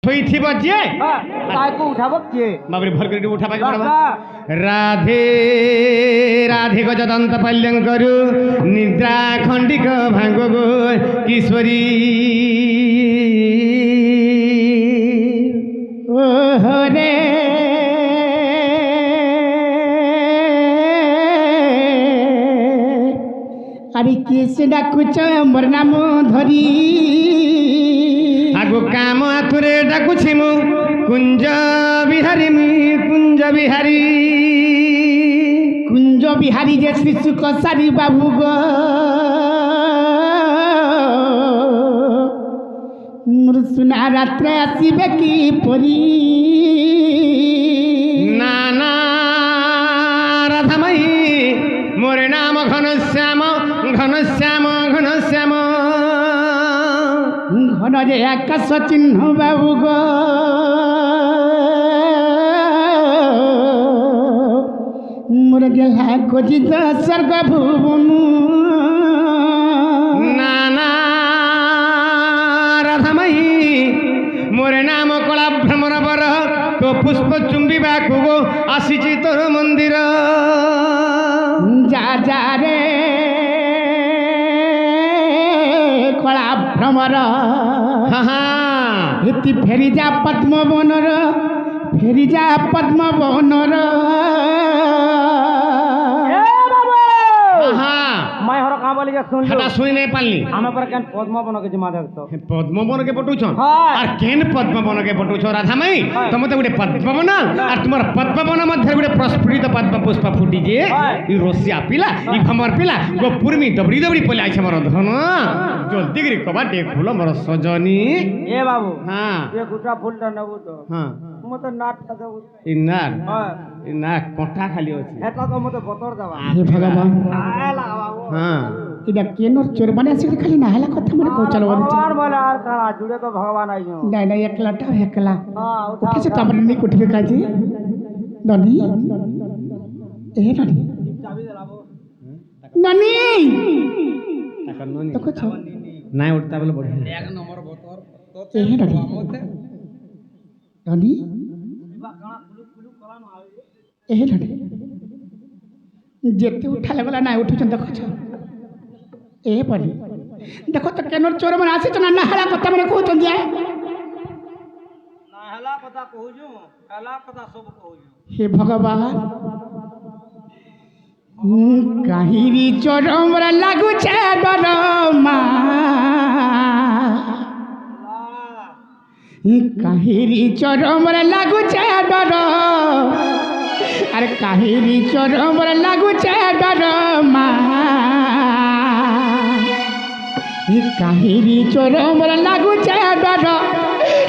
শোইথিব যে তাকে উঠাব কে বাবরে ভর করে উঠাবা রাধে রাধে গজদন্ত পাল্যঙ্করু নিদ্রা খণ্ডিক ভাঙ্গ গো কিশোরী ও রে আরে কেসে ডাকুছ মোর নাম ধরি আগু কাম আতুরে ডাকুছি মু কুঞ্জ বিহারী কুঞ্জ বিহারী কুঞ্জ বিহারী যে শ্রী সুকসারী বাবু গো মোর সুনা রাত্রে আসিবে কি পরি না না রাধামাই মোর নাম ঘনশ্যাম ঘনশ্যাম ঘনশ্যাম ঘন যে আকাশ চিহ্ন বাবু গো মোর গেলা খোঁজিত স্বর্গ ভুবন না না রাধামাই মোর নাম কলা ভ্রমর বর তো পুষ্প চুম্বিবাকু গো আসিছি তোর মন্দির যা যা রে কলা ভ্রমর এটি ফেরি যা পদ্মবনর ফেরি যা পদ্মবনর মাই হর কাম বলি শুনলি সেটা শুনি নাই পারলি আমার পর কেন পদ্মবনকে জমা দেখতো পদ্মবনকে পটুছ আর কেন পদ্মবনকে পটুছ রাধামাই তুমি তো গোটে পদ্মবন আর তোমার পদ্মবন মধ্যে গোটে প্রস্ফুটিত পদ্ম পুষ্প ফুটিছে ই রসিয়া পিলা ই ভমর পিলা গো পুরমি দবড়ি দবড়ি পলে আইছে মোর ধন জলদি করে কবা ডে ফুল মোর সজনী এ বাবু হ্যাঁ এ গুটা ফুলটা নেবো তো হ্যাঁ মতে নাটটা দেবো ই না কটা খালি আছে এটা তো মতে বতর দেবা হে ভগবান আলা বাবু হ্যাঁ এটা কেন চোর মানে আছে খালি না হেলা কথা মনে কো চলো আর বলে আর কারা জুড়ে তো ভগবান আইছো নাই নাই একলাটা একলা হ্যাঁ উঠেছে তো আমরা নি উঠবে কাজে ননি এ ননি চাবি দেলাবো ননি টাকা ননি দেখো ছ নাই উঠতা বলে বড় এক নম্বর বতর তো এ ননি ননি এ ননি যেতে উঠালে গলা নাই উঠুছেন দেখো ছ এ পড়ি দেখো তো কেন চোর মানে আসিছ না নাহলা কথা মানে কହୁଛ যে নাহলা কথা কହୁଛୁ হেলা কথা সব কହୁଛୁ হে ভগবান কাহিরি চরমর লাগুছে ডরমা কাহিরি চরমর লাগুছে ডর আর কাহিরি চরমর লাগুছে ডরমা কাহিরি চরমর লাগুছে ডর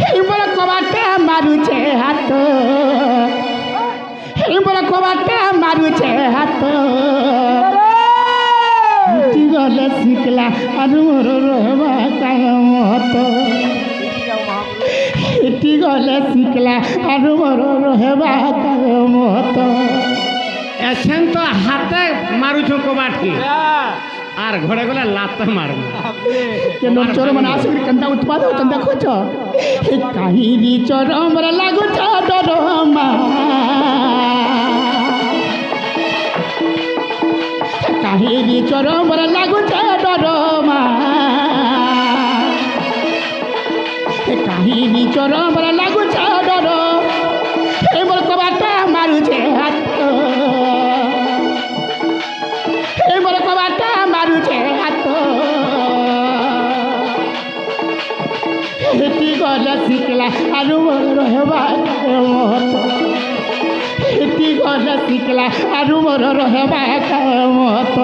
হিমর কবাটে মারুছে হাত হিমর কবাটে মারুছে হাত গলে শিখলা আর মোর রহবা কায়মত এটি গলে শিখলা আর মোর রহবা কায়মত এছেন তো হাতে মারুছ কবাটকে আর ঘরে গলে লাত মারব কেন চোর মানে আসিকি কেনটা উৎপাদ হচ্ছেন দেখুছ এই কাহিরি চরমর লাগুছ ডরমা কাহিরি চরমর লাগুছ ডরমা কাহিরি চরমর লাগুছ ডর এই মোর কবাটা মারুছে হাত এই মোর কবাটা মারুছে হাত হেটি গলে শিখলা আর মোর রহবা মত হেটি গলে শিখলা আর মোর রহবা মত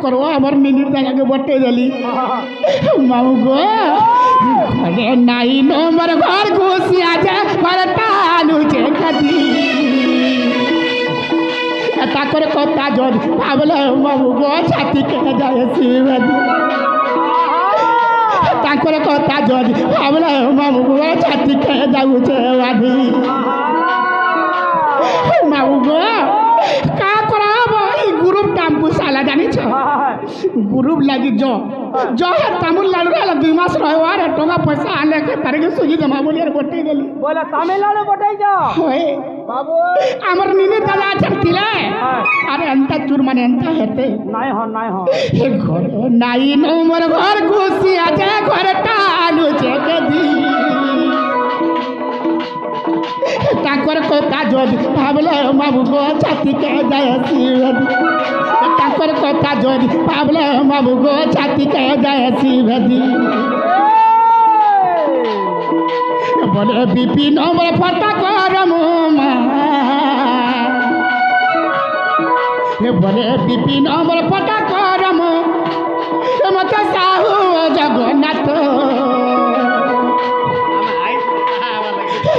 করবো আমার মিনিট জায়গাকে বটে দিলি মাউ গো ঘরে নাই নম্বর ঘর ঘুষিয়া যা ঘর টানুছে খাতি তাকরে কথা যদি ভাবলে বাবু গো ছাতি কেটে যায় শিবাদি তাকরে কথা যদি ভাবলে বাবু গো ছাতি কেটে যাচ্ছে বাদি বাবু গো কা করাব এই গ্রুপ টাম্পু সালা জানিছ গ্রুপ লাগি হে তামিলনাড়ু রে 2 মাস রহব আর টাকা পয়সা আনে কে তারে সুজি জমা বলি আর বটাই দেলি বলে তামিলনাড়ু বটাই যাও হয় বাবু আমার নিনে দাদা আছেন তিলে আরে এন্তা চুর মানে এন্তা হেতে নাই হন এ ঘর নাই নম্বর ঘর খুশি আছে ঘরটা আলুছে গদি তাকর কথা যদি ভাবলে বাবু গো ছাতি কে যায় শিবাদি তাকর কথা যদি ভাবলে বাবু গো ছাতি কে যায় শিবাদি বলে বিপি নম্বর ফটা করম বলে বিপি নম্বর ফটা করম মতো সাহু জগন্নাথ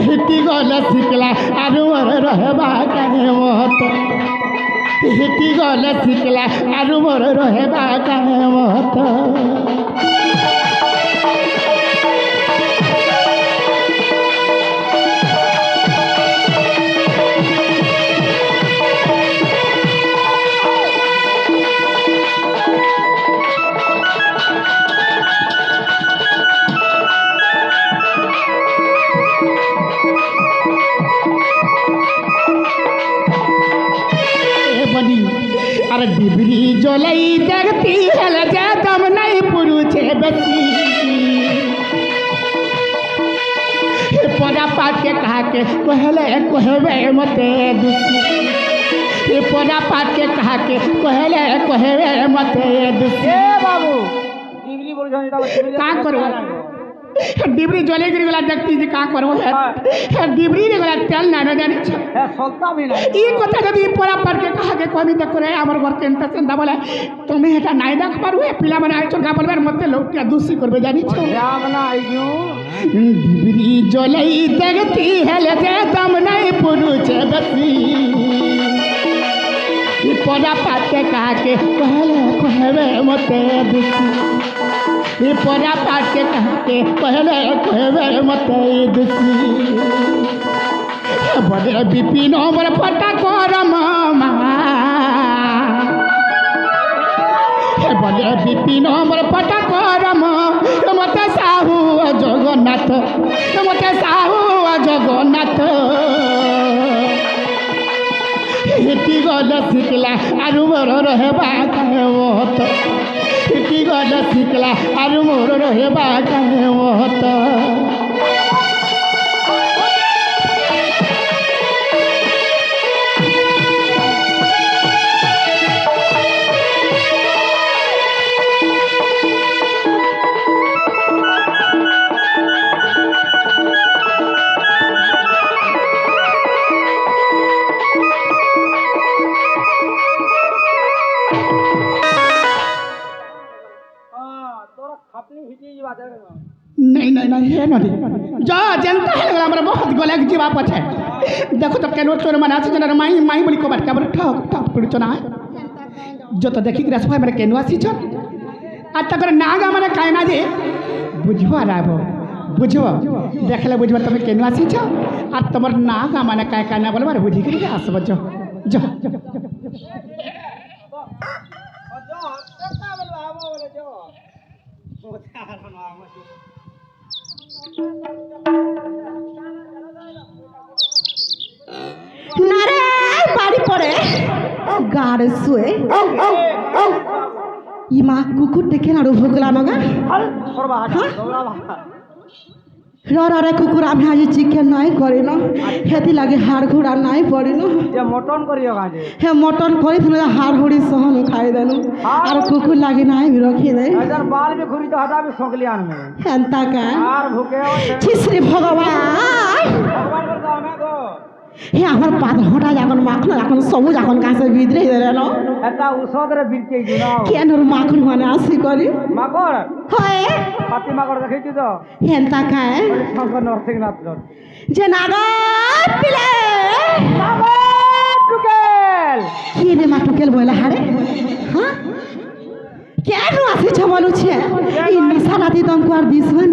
হিটি গলে শিখলা আর রহবা কাহে মত হিটি গলে শিখলা আর রহবা কাহে মত अरे डिबरी जलाई देखती हल जा दम नहीं पुरुषे बसी परा पाट के कहा के कहले कहबे मते दुसी परा पाट के कहा के कहले कहबे मते दुसी এ বাবু ডিগ্রি বলছেন এটা का करो डिबरी जले गिरी वाला देखती जी का करो है डिबरी रे वाला तेल ना जाने छ হ্যাঁ সস্তা भी নাই ई কথা যদি পড়া পড় के कहा के कोई देख रे हमर घर के इंटरेस्ट बोले তুমি এটা নাই দেখ পারু পিলা মানে আইছো গা বলবার মতে লোকটা দোষী করবে জানি ছ রাগ না আইজু डिबरी जलाई देखती हेले जे दम नहीं पुरुष बसी ई पड़ा पाते कहा के कहले कहबे मते दुसी ई पड़ा पाते कहा के कहले कहबे मते दुसी बड़े बिपिन हमर फटा करम बड़े बिपिन हमर फटा करम मते साहू जगन्नाथ मते साहू जगन्नाथ हिटी गले शिखला आरु मोर रहबा काहे मत हिटी गले शिखला आरु मोर रहबा काहे मत তোরা খাপনি ভিজি যাবা দেখ नहीं नहीं नहीं है नदी जा जनता है हमरा बहुत गले जीवा पछे देखो तो केनो चोर माने आसी जन माई माई बोली को बाटका बोले ठक ठक पड़चना जो तो देखि ग्रास भाई माने केनो आसी छन आ तकर नागा माने काय ना जे बुझवा राबो बुझवा देखले बुझवा तमे केनो आसी छ आ तमर नागा माने काय काय ना बोले मारे बुझी के आसब जो जो নারে বাড়ি পড়ে গাড়ে শুয়ে ইমা কুকুর দেখে না ভোগলা নগা করবা দৌড়া রে কুকুর আমি আজ চিকেন নাই করি না হেতি লাগে হাড় ঘোড়া নাই পড়ি না যে মটন করিও কাজে হে মটন করে তুমি হাড় হুড়ি সহন খাই দেন আর কুকুর লাগে নাই রখি দেয় এদার বাল भी ঘুরি তো হটা भी সকলি আনবে হেনতা কা আর ভুকে শ্রী ভগবান ভগবান করে দাও না গো হে আমার পাত হটা যখন মাখন এখন সবুজ এখন গাছে বিদ্রে দেন এটা ঔষধরে বিলকে জুনাও কেন মাখন মানে আসি করি মাকড় হয় পাতি মাকড় দেখেছি তো হেনতা খায় শঙ্কর নরসিংহনাথ লোক যে নাগর পিলে টুকেল কি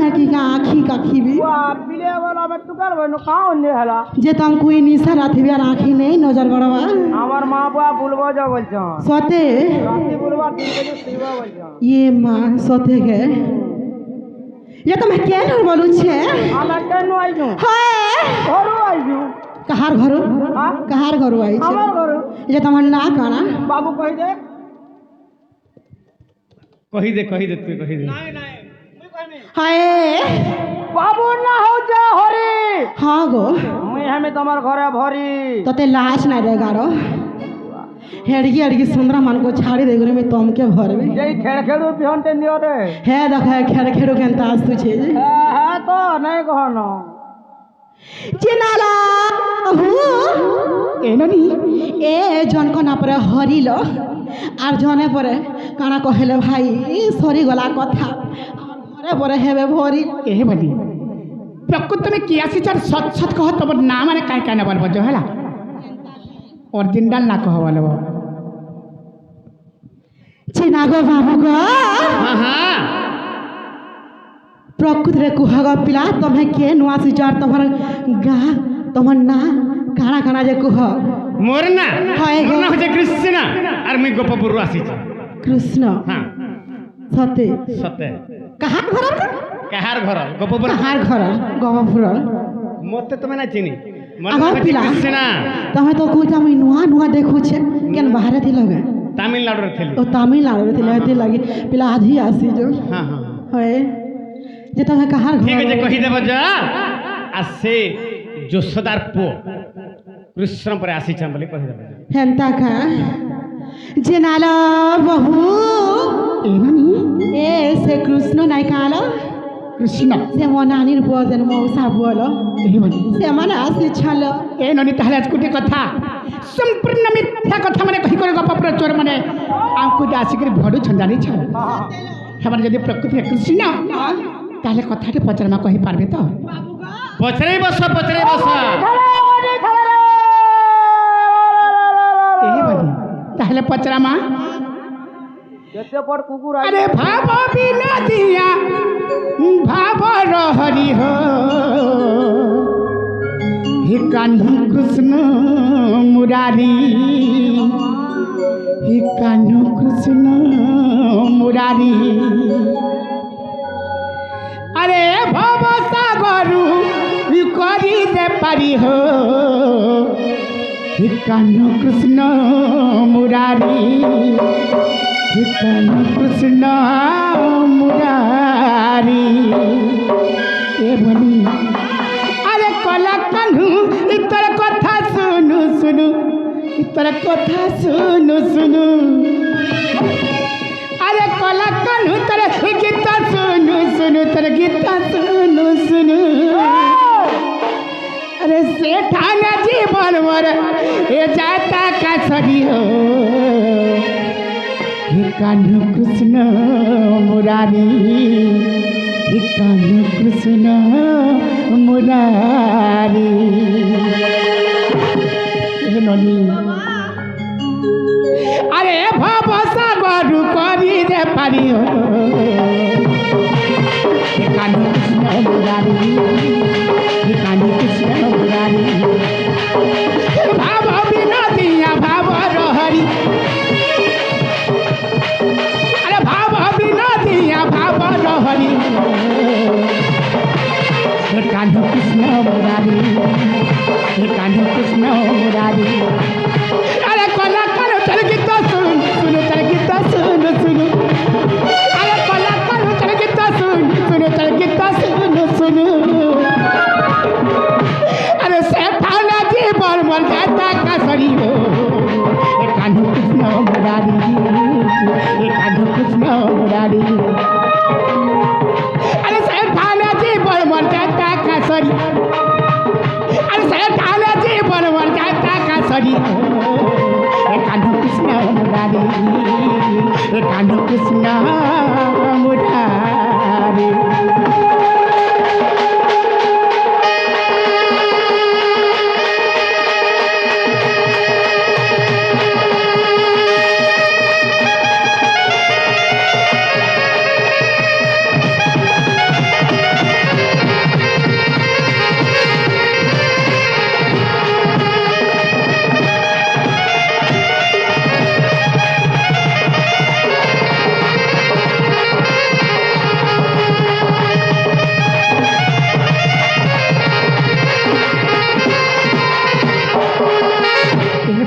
নাকি আঁখি কাখিবি পিলে বল আমি টুকার বইনু কাও নে হলা যে তামকু এই নিশা রাথিবি আর আঁখি নেই নজর গড়বা আমার মা বাবা বলবো যা বলছ সতে রাতে বলবা 3 বাজে শুইবা বলছ ইয়ে মা সতে গে ये तो मैं क्या घर बोलू छे আমার কেন আইছো हाय ঘরু আইছো कहार घर हां कहार घर आई छे আমার ঘর ये তোমার না কানা বাবু কই দে কহি দে তুই কহি দে নাই নাই মুই কইনি हाय বাবু না হও যা হরি हाँ गो মুই আমি তোমার ঘরে ভরি तोते लाश ना रे गारो हेड़गी हेड़गी सुंदरा मन को छाड़ी दे में तम के भरबे যেই খেড় খেড়ু বিহনতে নিও রে हे देख खेड़ खेड़ो केनता आस्तु छे হ্যাঁ তো নাই কহনো चिनाला हु এননি ए जन को ना परे हरिल আর জনে পরে কানা কহেলে ভাই সরি গলা কথা আর ঘরে পরে হেবে ভরি এ বলি প্রকৃতমে কি আসিছার সৎ সৎ কহ তোমার না মানে কাই কাই না বলবো হেলা অরিজিনাল না কহ বলবো চিনা গো বাবু গো হ্যাঁ হ্যাঁ প্রকৃতিরে কুহগ পিলা তুমি কে নুয়া সিচার তোমার গা তোমার না কানা কানা যে কুহ মোর না হয় গো। মোর না হচ্ছে কৃষ্ণ আর মুই গোপপুর আসিছি কৃষ্ণ হ্যাঁ সতে সতে কাহার ঘর কাহার ঘর গোপপুর কাহার ঘর গবাপুর মতে তুমি না চিনি মোর না আমার হচ্ছে পিলা কৃষ্ণ তুমি তো কହୁଛ আমি নুয়া নুয়া দেখুছে কেন বাহারে থিল গে তামিলনাড়ুর ଥିଲି ও তামিলনাড়ু থিল হেতি লাগি পিলা আধি আসি जो হ্যাঁ হ্যাঁ হয় যে তুমি কাহার ঠিক আছে ঘর কহি দেব যা আর সে যশোদার পুଅ কৃষ্ণ পরে আসিছাম বলে কহি দেব হেন্তা কা যে নালা বহু এননি এ সে কৃষ্ণ নাই কালো কৃষ্ণ সে মো নানির পুଅ যেন মৌসা বলো এ বলি ସେମାନେ ଆସିଛଲ এ ননি তাহলে আজ গোটে কথা সম্পূর্ণ মিথ্যা কথা মানে কহি করে গপপুর চোর মানে আমকু আসিকি ভড়ুছন জানিছ সেমানে যদি প্রকৃতি কৃষ্ণ তাহলে কথাটি পচারমা কহি পারবে তো পছরে বস এ বলি তাহলে পচরামা যেতে পর কুকুর আরে ভাব বিনা দিয়া ভাব রহরি হো হে কাহ্নু কৃষ্ণ মুরারি হে কাহ্নু কৃষ্ণ মুরারি আরে ভব সাগরু করি দে পারি হো হে কাহ্নু কৃষ্ণ মুরারি কৃষ্ণ কৃষ্ণ মুরারি এ বলি আরে কলা কানু তোর কথা শুনু শুনু তোর কথা শুনু শুনু আরে কলা কানু তোর গীত শুনু শুনু তোর গীত শুনু শুনু अरे सेठाना जीवन मर ए जाता काछड़ी हो हे कान्हू कृष्ण मुरारी हे कान्हू कृष्ण मुरारी हे ननी अरे भव सागर करी रे पारी हो हे कान्हू कृष्ण मुरारी हे कान्हू कृष्ण मुरारी भाव विनोदिया भाव रहरी अरे भाव विनोदिया भाव रहरी हे कान्हू कृष्ण मुरारी हे कान्हू कृष्ण मुरारी अरे कला करो चल गीत सुन सुनो चल गीत सुन सुनो अरे कला करो चल गीत सुन सुनो चल गीत सुन सुनो अरे सेठाना जीवन मर जाता काछड़ी हो हे कान्हू कृष्ण मुरारी हे कान्हू कृष्ण मुरारी अरे सेठाना जीवन मर जाता काछड़ी अरे सेठाना जीवन मर जाता काछड़ी हे कान्हू कृष्ण मुरारी हे कान्हू कृष्ण मुरारी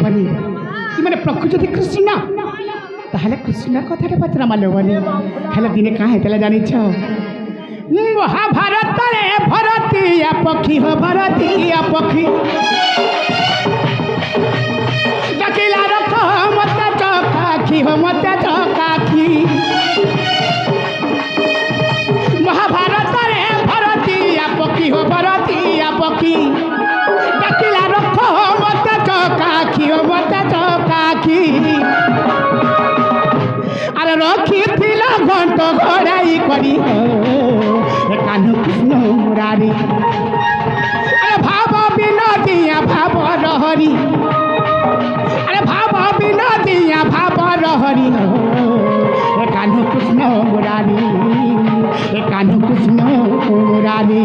বনি ই মানে প্রকৃতি কৃষ্ণ তাহলে কৃষ্ণর কথাটা পচরা মারলো বনি হেলে দিনে কাঁ হেতলে জানিছ মহাভারতরে ভরতীয়া পক্ষী হো ভরতীয়া পক্ষী ডাকিলা রখ মতে চকাখি হো মতে চকাখি মহাভারতরে ভরতীয়া পক্ষী হো ভরতীয়া পক্ষী ডাকিলা রখ মতে চকাখি হো মতে চকাখি আরে রখিছিল ঘণ্ট ঘোড়াই করি কানু কৃষ্ণ মুরারি আরে ভাব বিনোদিয়া ভাব রহরি আরে ভাব বিনোদিয়া ভাব রহরি কানু কৃষ্ণ মুরারি কানু কৃষ্ণ মুরারি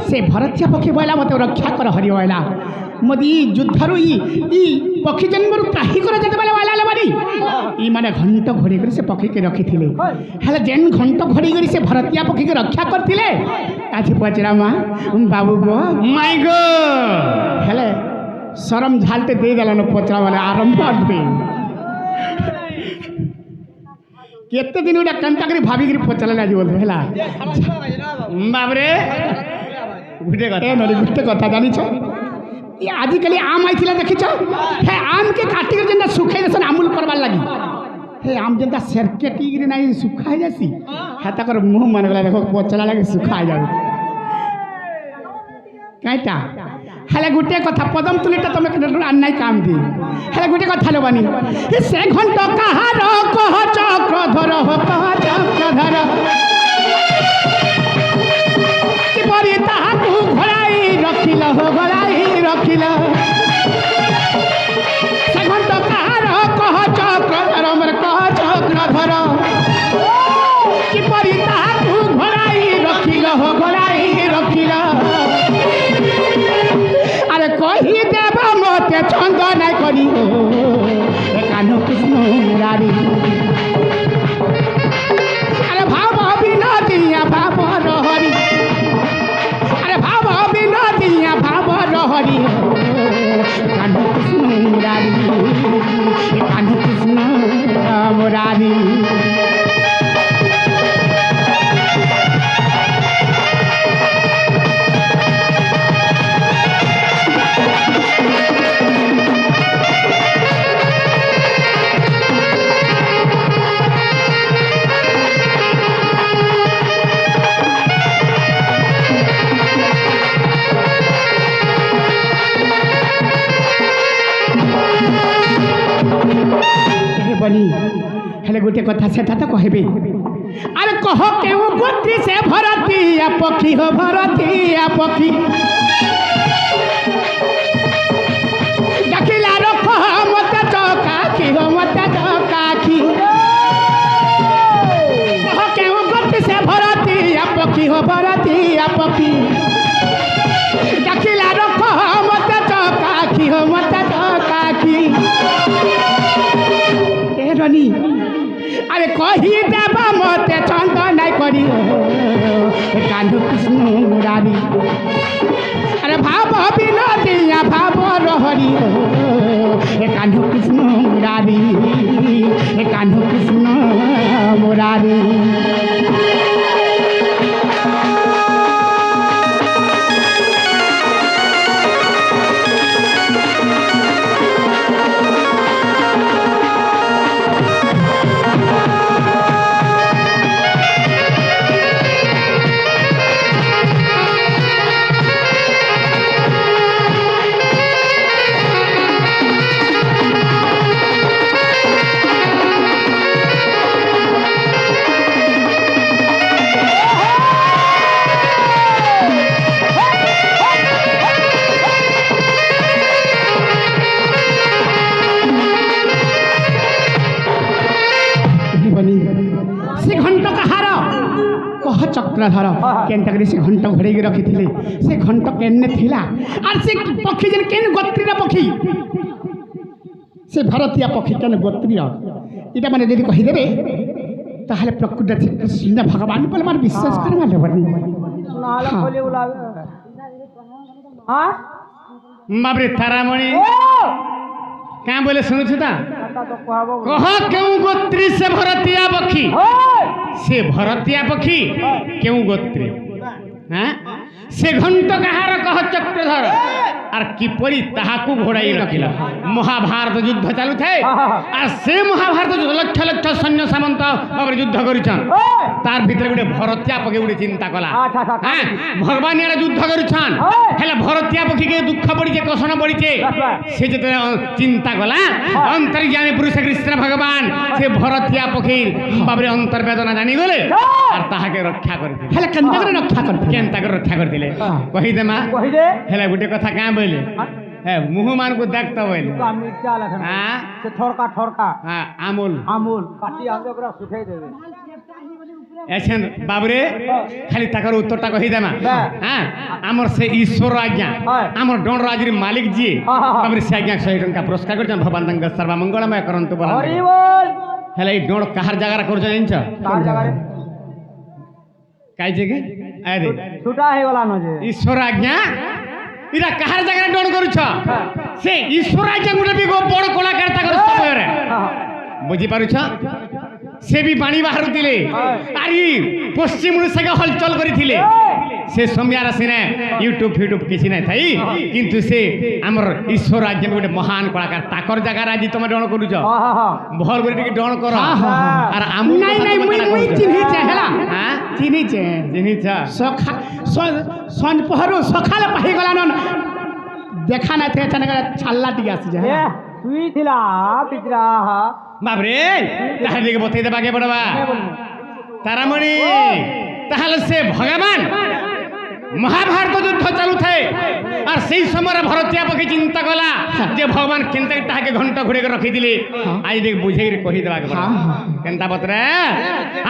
से भरतिया पक्षी बोला मत रक्षा कर हरि बोला मत युद्धरु पक्षी जन्म त्राही कर जते बेला वाला बारी ई माने घंट घोड़ी कर से पक्षी के रखी थिले हेले जेन घंट घोड़ी कर से भरतिया पक्षी के रक्षा करथिले आज पचरा मां बाबू गो माय गो हेले शरम झालते दे देलन पचरा वाला आरंभ करबे केते दिन उडा कंटा करी भाभी करी पचला ना बोल हेला बाबरे गुटे कथा ए नली गुटे कथा जानी छ ये आजिकली आम आइथिला देखि छ हे आम के काटी के जेंदा सुखाई देसन अमूल करबार लागी हे आम जेंदा सरके टीगिरी नाही सुखाई जासी हाता कर मुंह मन गला देखो पचला लागे सुखाई जाउ काइटा हेले गुटे कथा पदम तुलिटा तमे के नाई काम दी हेले गुटे कथा लेबानी हे से घंट कहार कह चक्र धर हो कह चक्र धर परी ताहाकू घोड़ाई रखिल हो घोड़ाई रखिल से घंट कहार कह चक्र धर मोर कह चक्र धर कि परी ताहाकू घोड़ाई रखिल हो घोड़ाई रखिल अरे कही देव मते छंद नाई करी कान्ह कृष्ण मुरारी अरे भाव बिनोदिया भाव रहरी भाव बिनोदिया भाव रहरी कान्ह कृष्ण मुरारी कान्ह कृष्ण मुरारी बनी हेले गोटे कथा सेटा तो कहबे अरे कह केउ गोत्री से भरतिया पक्षी हो भरतिया पक्षी डाकिला रख मते चकाखी हो मते चकाखी कह केउ गोत्री से भरतिया पक्षी हो भरतिया पक्षी डाकिला रख मते चकाखी हो मते चकाखी रनी अरे कही देव मते छंद नाई करी कान्ह कृष्ण मुरारी अरे भाव बिनोदिया भाव रहरी कान्ह कृष्ण मुरारी कान्ह कृष्ण मुरारी চক্রধর কেনতা করে সে ঘণ্ট ঘোড়াইকি রখিলে সে ঘণ্ট কেনে থিলা আর সে পক্ষী যেন কেন গোত্রীর পক্ষী সে ভারতীয় পক্ষী কেন গোত্রীর এটা মানে যদি কহিদেবে তাহলে প্রকৃত শ্রীকৃষ্ণ ভগবান বলে আমার বিশ্বাস করবার নেবনি নাহলে খলি উলাবে হ্যাঁ বাবরে তারামণি কাঁ বলে শুনুছু তা কথা তো কহবো কহ কেউ গোত্রী সে ভরতীয়া পক্ষী ওই সে ভরতীয়া পক্ষী কেউ গোত্রী হ্যাঁ সে ঘণ্ট কাহার কহ চক্রধর আর কিপরি তাহাকু ঘোড়াই রখিল মহাভারত যুদ্ধ চালু থাকে আর সে মহাভারত লক্ষ লক্ষ সৈন্য সামন্ত ভাবে যুদ্ধ করেছেন তার ভিতরে গোটে ভরতীয়া পক্ষী গোটে চিন্তা কলা আচ্ছা আচ্ছা হ্যাঁ ভগবান এরা যুদ্ধ করেছেন হেলে ভরতীয়া পক্ষীকে দুঃখ পড়িছে কষণ পড়িছে সে যেতে চিন্তা কলা অন্তর্যামী পুরুষ কৃষ্ণ ভগবান সে ভরতীয়া পক্ষীর বাবরে অন্তর্বেদনা জানি গলে আর তাহাকে রক্ষা করে হেলে কেনতা করে রক্ষা করতে কেনতা করে রক্ষা করে দিলে কহিদে মা কহিদে হেলে গোটে কথা কাঁ বইলে হ্যাঁ মুহমানকে দেখতে বইলে তো মির্চা লেখেন হ্যাঁ সে ঠরকা ঠরকা হ্যাঁ আমুল আমুল কাটি আনবে পুরা শুকাই দেবে এছেন বাবরে খালি তাকার উত্তরটা কহিদে মা হ্যাঁ। হ্যাঁ আমার সে ঈশ্বর আজ্ঞা হ্যাঁ। আমার ডন রাজির মালিক যিয়ে হ্যাঁ। বাবরে সে আজ্ঞা 100 টঙ্কা পুরস্কার করছেন ভগবান তাঙ্ক সর্বমঙ্গলময় করন্তু বলা হরি বল হেলে এই ডন কাহার জায়গার করছ জানিছ তার জায়গায় কাইছে কি আরে ছুটা হয়ে গলা নজে ঈশ্বর আজ্ঞা এরা কাহার জায়গায় ডন করছ হ্যাঁ। সে ঈশ্বর আজ্ঞা গুলো বি বড় কলাকার তাকর সমୟରେ বুঝি পারুছ সে বি বাণী বাহারুଥିଲେ আর ই পশ্চিম ওড়িশাকে হলচল করিଥିଲେ সে সময়ার সিনে ইউট্ୟୁব ফিউଟ୍ୟୁব কিছু নাই থাই কিন্তু সে আমার ঈশ্বর আজ্ঞা গোটে মহান কলাকার তাকর জায়গার আজ তুমি ডন করুছ ভাল করে টিকে ডন কর আর আমু নাই নাই মুই চিনিছে হেলা হ্যাঁ চিনিছে জিনিস সখা সন পহরু সকালে পাহি গলা নন দেখা না থে চনে ছাল্লা টিকে আসছে এ তুই থিলা পিতরা বাবরে তাহার দিকে বতাই দেবা কে পড়বা তারামণি তাহলে সে ভগবান মহাভারত যুদ্ধ চালু থাকে আর সেই সময় ভরতীয়া পক্ষী চিন্তা কলা যে ভগবান কেনতা তাহাকে ঘণ্ট ঘুরে রখি দিলে আজ দেখ বুঝাই কহি দেবা কেনতা পত্রে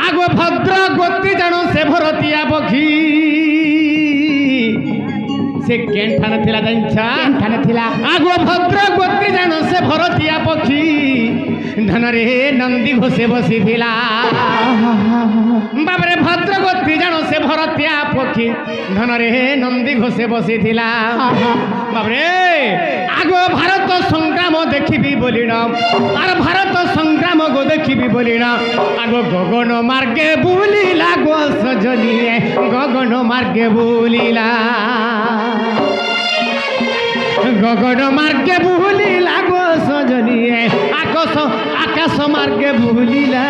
আগো ভদ্র গোত্রী জানো সে ভরতীয়া পক্ষী সে কেনঠানে থিলা জানিছ কেনঠানে থিলা আগো ভদ্র গোত্রী জানো সে ভরতীয়া পক্ষী ধনরে নন্দী ঘোষে বসিছিলা বাবরে ভদ্র গোত্রী জানো সে ভরতীয়া পক্ষী ধনরে নন্দী ঘোষে বসিছিলা বাবরে আগো ভারত সংগ্রাম দেখিবি বলিন আর ভারত সংগ্রাম গো দেখিবি বলিন আগো গগন মার্গে বুলিলা গো সজনিয়ে গগন মার্গে বুলিলা গগন মার্গে বুলিলা গো সজনিয়ে আকাশ মার্গে বুলিলা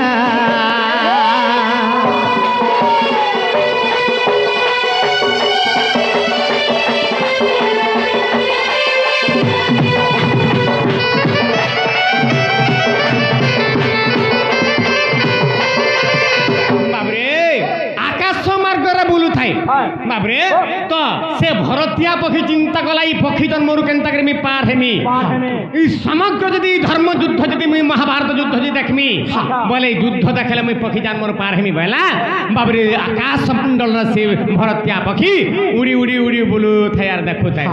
বাবরে তো সে ভরতীয়া পক্ষী চিন্তা কলা এই পক্ষী জন্মরু কেনতা করে আমি পার হেমি এই সমগ্র যদি ধর্ম যুদ্ধ যদি মুই মহাভারত যুদ্ধ যদি দেখমি বলে যুদ্ধ দেখলে মুই পক্ষী জন্মর পার হেমি বলা বাবরে আকাশ মন্ডল সে ভরতীয়া পক্ষী উড়ি উড়ি উড়ি বুলু থাই আর দেখু থাই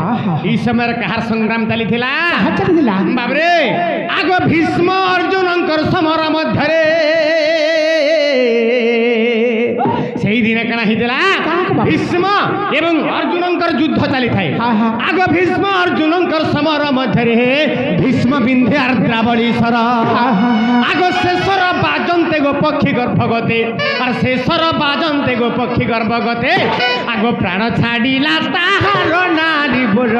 এই সময় কাহার সংগ্রাম চালিছিলা বাবরে আগ ভীষ্ম অর্জুনঙ্কর সমর মধ্যে সেই দিনে কেনা হইলা ভীষ্ম এবং অর্জুনঙ্কর যুদ্ধ চালি থাকে আগ ভীষ্ম অর্জুনঙ্কর সমর মধ্যে ভীষ্ম বিন্ধে আর দ্রাবণীশ্বর আগ শেষর বাজন্তে গো পক্ষী গর্ভগতে আর শেষর বাজন্তে গো পক্ষী গর্ভগতে আগ প্রাণ ছাড়িলা তাহার নারী বড়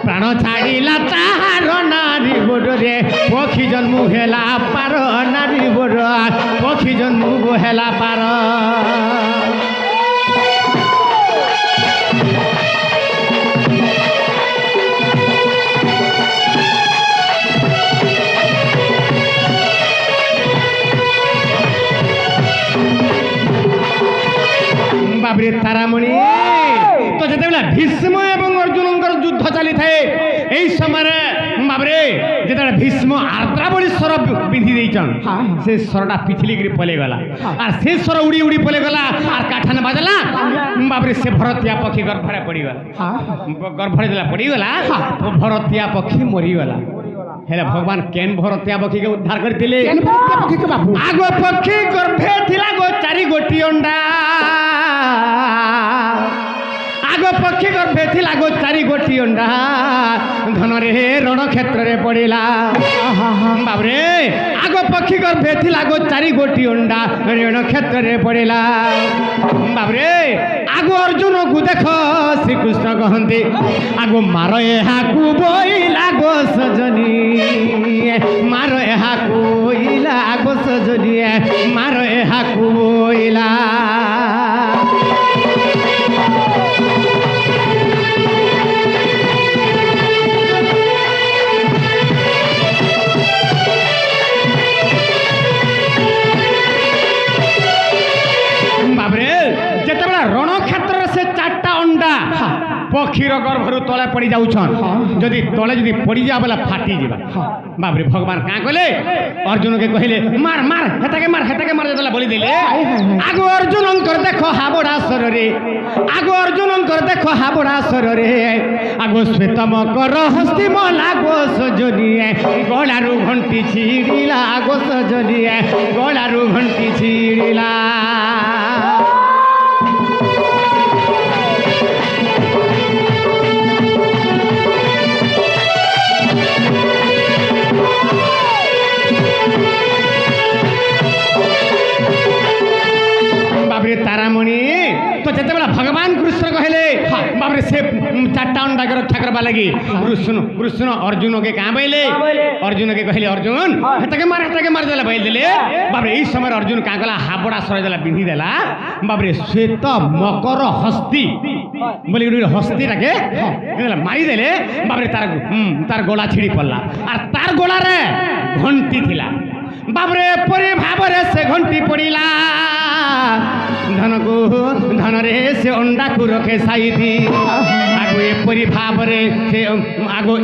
প্রাণ ছাড়িলা তাহার নারী বড়রে পক্ষী জন্ম হেলা পার নারী বড় পক্ষী জন্ম হেলা পার বাবরে তারামণি তো যেতেবেলা ভীষ্ম এবং অর্জুনঙ্কর যুদ্ধ চালি থাকে এই সময় বাবরে যেতবে ভীষ্ম আর্দ্রা বলি স্বর পিঁধি দিয়েছন হ্যাঁ। সে স্বরটা পিছিলিকি পলে গলা আর সে স্বর উড়ি উড়ি পলে গলা আর কাঠানে বাজলা বাবরে সে ভরতিয়া পক্ষী গর্ভরে পড়িগলা হ্যাঁ গর্ভরে যেলা পড়িগলা ভরতিয়া পক্ষী মরিগলা হেলে ভগবান কেন ভরতিয়া পক্ষীকে উদ্ধার করিলে কেন ভরতিয়া পক্ষীকে বাবু আগ পক্ষী গর্ভে থিলা গো 4 গোটি অন্ডা আগ পক্ষী গর্ভে থিলা গো 4 গোটি অন্ডা ধনরে রণক্ষেত্রে পড়িলা বাবরে আগ পক্ষী গর্ভে থিলা গো 4 গোটি অন্ডা রণক্ষেত্রে পড়িলা বাবরে আগ অর্জুনকু দেখ শ্রীকৃষ্ণ কহନ୍ତି আগ মার এহাকু বইলা গো সজনী মার এহাকু বইলা গো সজনী মার এহাকু বইলা বাবরে যেতবেলা রণক্ষেত্রে সে 4টা অন্ডা পক্ষীর গর্ভর তলে পড়ি যাউছন যদি তলে যদি পড়ি যা বেলা ফাটি যাবা বাবরে ভগবান কাঁ কলে অর্জুনকে কহিলে মার মার হেতাকে মার যেতলা বলি দিলে আগ অর্জুনঙ্কর দেখো হাবড়া সররে আগ অর্জুনঙ্কর দেখো হাবড়া সররে আগ শ্বেতমকর হস্তি মলা গো সজনিয়ে গলারু ঘন্টি ছিড়িলা গো সজনিয়ে গলারু ঘন্টি ছিড়িলা বাবরে তারামণি তো যেতবেলা ভগবান কৃষ্ণ কহিলে বাবরে সে 4টা অন্ডাকে রক্ষা করবা লাগি কৃষ্ণ অর্জুনকে কাঁ বইলে অর্জুনকে কহিলে অর্জুন হেতাকে মার দেলা বইল দিলে বাবরে এই সময় অর্জুন কাঁ গলা হাবড়া সরে দেলা পিঁধি দেলা বাবরে শ্বেত মকর হস্তি বলি হস্তিটাকে মারি দেলে বাবরে তার গলা ছিড়ি পড়লা আর তার গলারে ঘন্টি থিলা বাবরে পরে ভাবরে সে ঘন্টি পড়িলা ধনকু ধনরে সে অন্ডাকু রখে সাইতি আগো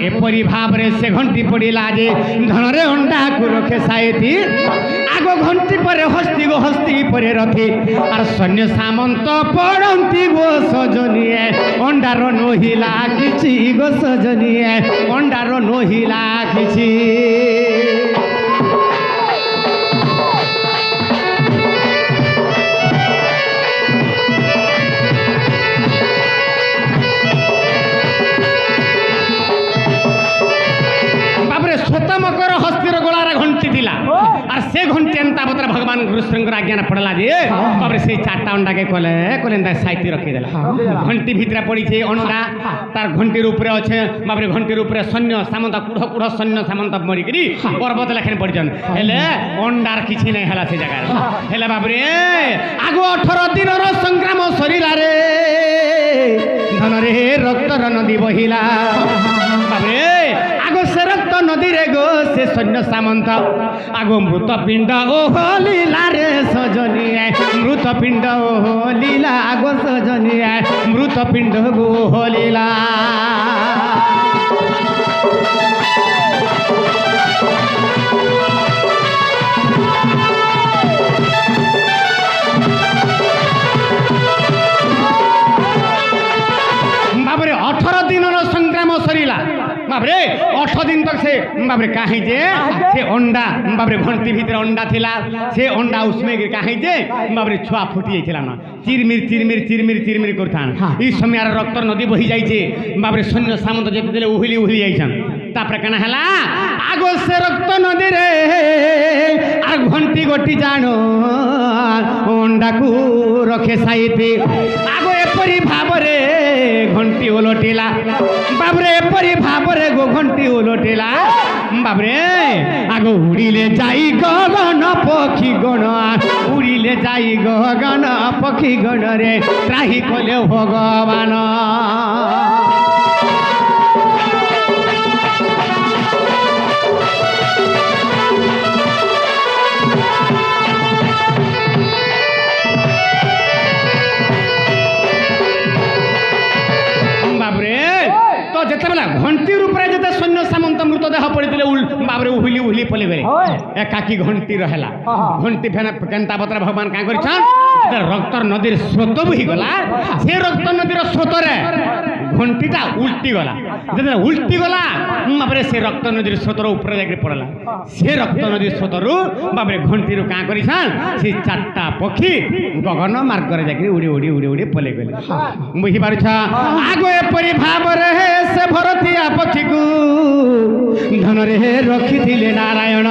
এপরি ভাবরে সে ঘন্টি পড়িলা যে ধনরে অন্ডাকু রখে সাইতি আগো ঘন্টি পরে হস্তি গো হস্তি পরে রথি আর সৈন্য সামন্ত পড়ন্তি গো সজনিয়ে অন্ডার নহিলা কিছু গো সজনিয়ে অন্ডার নহিলা কিছু শ্বেতমকর হস্তির গোলার ঘন্টি দিলা আর সে ঘন্টি এন্তা বতরা ভগবান কৃষ্ণঙ্কর আজ্ঞান পড়লা যে তারপরে সেই 4টা অন্ডাকে কলেন তাই সাইতি রখি দেলা ঘন্টি ভিতরে পড়িছে অন্ডা তার ঘন্টির উপরে আছে বাবরে ঘন্টির উপরে সৈন্য সামন্ত কুড় সৈন্য সামন্ত মরিকি পর্বত লেখানে পড়িছেন হেলে অন্ডার কিছু নাই হেলা সে জায়গায় হেলে বাবরে আগ 18 দিনর সংগ্রাম সরিলা রে ধনরে রক্তর নদী বহিলা বাবরে আগ সে রক্ত নদী রে গো সে সৈন্য সামন্ত আগ মৃত পিণ্ড ও হলিলা রে সজনিয়ে মৃত পিণ্ড ও হলিলা আগ সজনিয়ে মৃত পিণ্ড গো হলিলা বাবরে 18 দিনর সংগ্রাম সরিলা বাবরে 18 দিন তক সে বাবরে কাহি যে সে অন্ডা বাবরে ঘন্টি ভিতরে অন্ডা থিলা সে অন্ডা উসমে কাহি যে বাবরে ছুয়া ফুটি যাইছিলা না চিরমির করতান এই সময় আর রক্তর নদী বহি যাইছে বাবরে সৈন্য সামন্ত যেতে দিলে উহিলি যাইছান তারপরে কেনা হেলা আগ সে রক্ত নদী রে আর ঘন্টি গটি জানো অন্ডাকু রখে সাইতে আগ এপরি ভাবরে ঘন্টি ওলটিলা বাবরে এপরি ভাবরে গো ঘন্টি ওলটিলা বাবরে আগ উড়িলে যাই গগন পক্ষী গণ উড়িলে যাই গগন পক্ষী গণ রে ত্রাহি কলে ভগবান বাবরে তো যেতবেলা ঘন্টির উপরে যেতে সৈন্য সামন্ত মৃত ଦେହ ପଡ଼ିଥିଲେ ବାବରେ ଉହୁଲି ଉହୁଲି ପଲେଇ ଗଲେ হয় ଏକାକି ଘଣ୍ଟି ରହେଲା ହଁ। ଘଣ୍ଟି ଫେନା କେନ୍ତା ପତ୍ର ଭଗବାନ କାଁ କରିଛନ୍ ରକ୍ତର ନଦୀର ସ୍ରୋତ ବୋହିଗଲା ସେ ରକ୍ତ ନଦୀର ସ୍ରୋତରେ ଘଣ୍ଟିଟା ଉଲ୍ଟି ଗଲା ଯେତେବେଳେ ଉଲ୍ଟି ଗଲା ବାବରେ ସେ ରକ୍ତ ନଦୀର ସ୍ରୋତର ଉପରେ ଯାଇକି ପଡ଼ିଲା ସେ ରକ୍ତ ନଦୀର ସ୍ରୋତରୁ ବାବରେ ଘଣ୍ଟିରୁ କାଁ କରିଛନ୍ ସେ ଚାରିଟା ପକ୍ଷୀ ଗଗନ ମାର୍ଗରେ ଯାଇକି ଉଡ଼ି ଉଡ଼ି ଉଡ଼ି ଉଡ଼ି ପଲେଇ ଗଲେ ବୁଝିପାରୁଛ ଆଗ ଏପରି ଭାବରେ ସେ ଭରତିଆ ପକ୍ଷୀକୁ ଧନରେ ରଖିଥିଲେ ନାରାୟଣ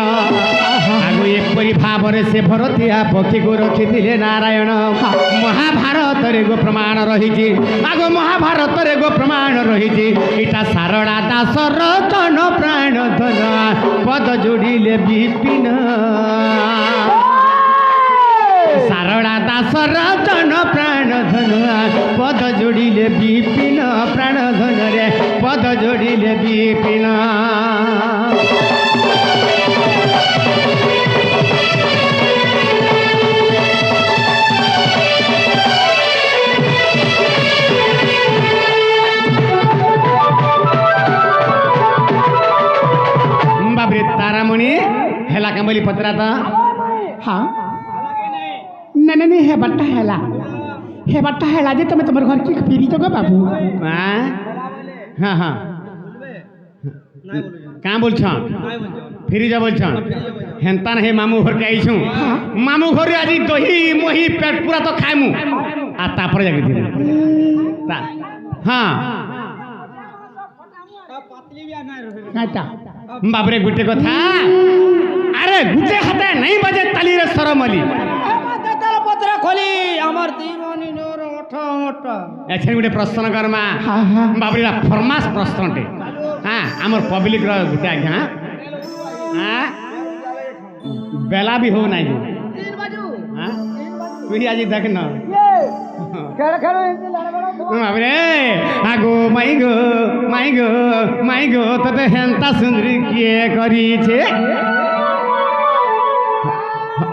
ଆଗ ଏପରି ଭାବରେ ସେ ଭରତିଆ ପକ୍ଷୀକୁ ରଖିଥିଲେ ନାରାୟଣ ମହାଭାରତରେ ଗୋ ପ୍ରମାଣ ରହିଛି ଆଗ ମହାଭାରତରେ ଗୋ ପ୍ରମାଣ ରହିଛି ଏଇଟା ସାରଳା ଦାସର ଜନ ପ୍ରାଣ ଧନ ପଦ ଯୋଡ଼ିଲେ ବିପିନ ସାରଳା ଦାସର ଜନ ପ୍ରାଣ ଧନ ପଦ ଯୋଡ଼ିଲେ ବିପିନ ପ୍ରାଣ ଧନରେ ପଦ ଯୋଡ଼ିଲେ ବିପିନ ବାବରେ ତାରାମଣି ହେଲା କାମଲି ପଚରା ତ हाँ नहीं नहीं नहीं हे बट्टा है जे तुम्हें तुम्हारे घर की फिरी जगह बाबू हाँ हाँ কাঁ বলছন ফিরি যা বলছন হেনতা না হে মামু ঘর কে আইছু মামু ঘরে আজি দহি মহি পেট পুরা তো খাইমু আর তারপরে যাকে দিন হ্যাঁ नाटा বাবরে গুটে কথা আরে গুটে হাতে নাই বাজে তালিরে সরমলি পত্রা খোলি আমার দিবনি নোর ওঠা ওঠা এখানে গোটে প্রশ্ন করমা हाँ हाँ বাবরে ফরমাস প্রশ্নটে হ্যাঁ আমার পব্লিক র গুটে আজ্ঞা হ্যাঁ বেলা বি হো নাই যে হ্যাঁ তুই আজি দেখ না খেল খেল এমনি লড়বড় বাবরে আগো মাই গো তোতে হেন্তা সুন্দরী কিয়ে করিছে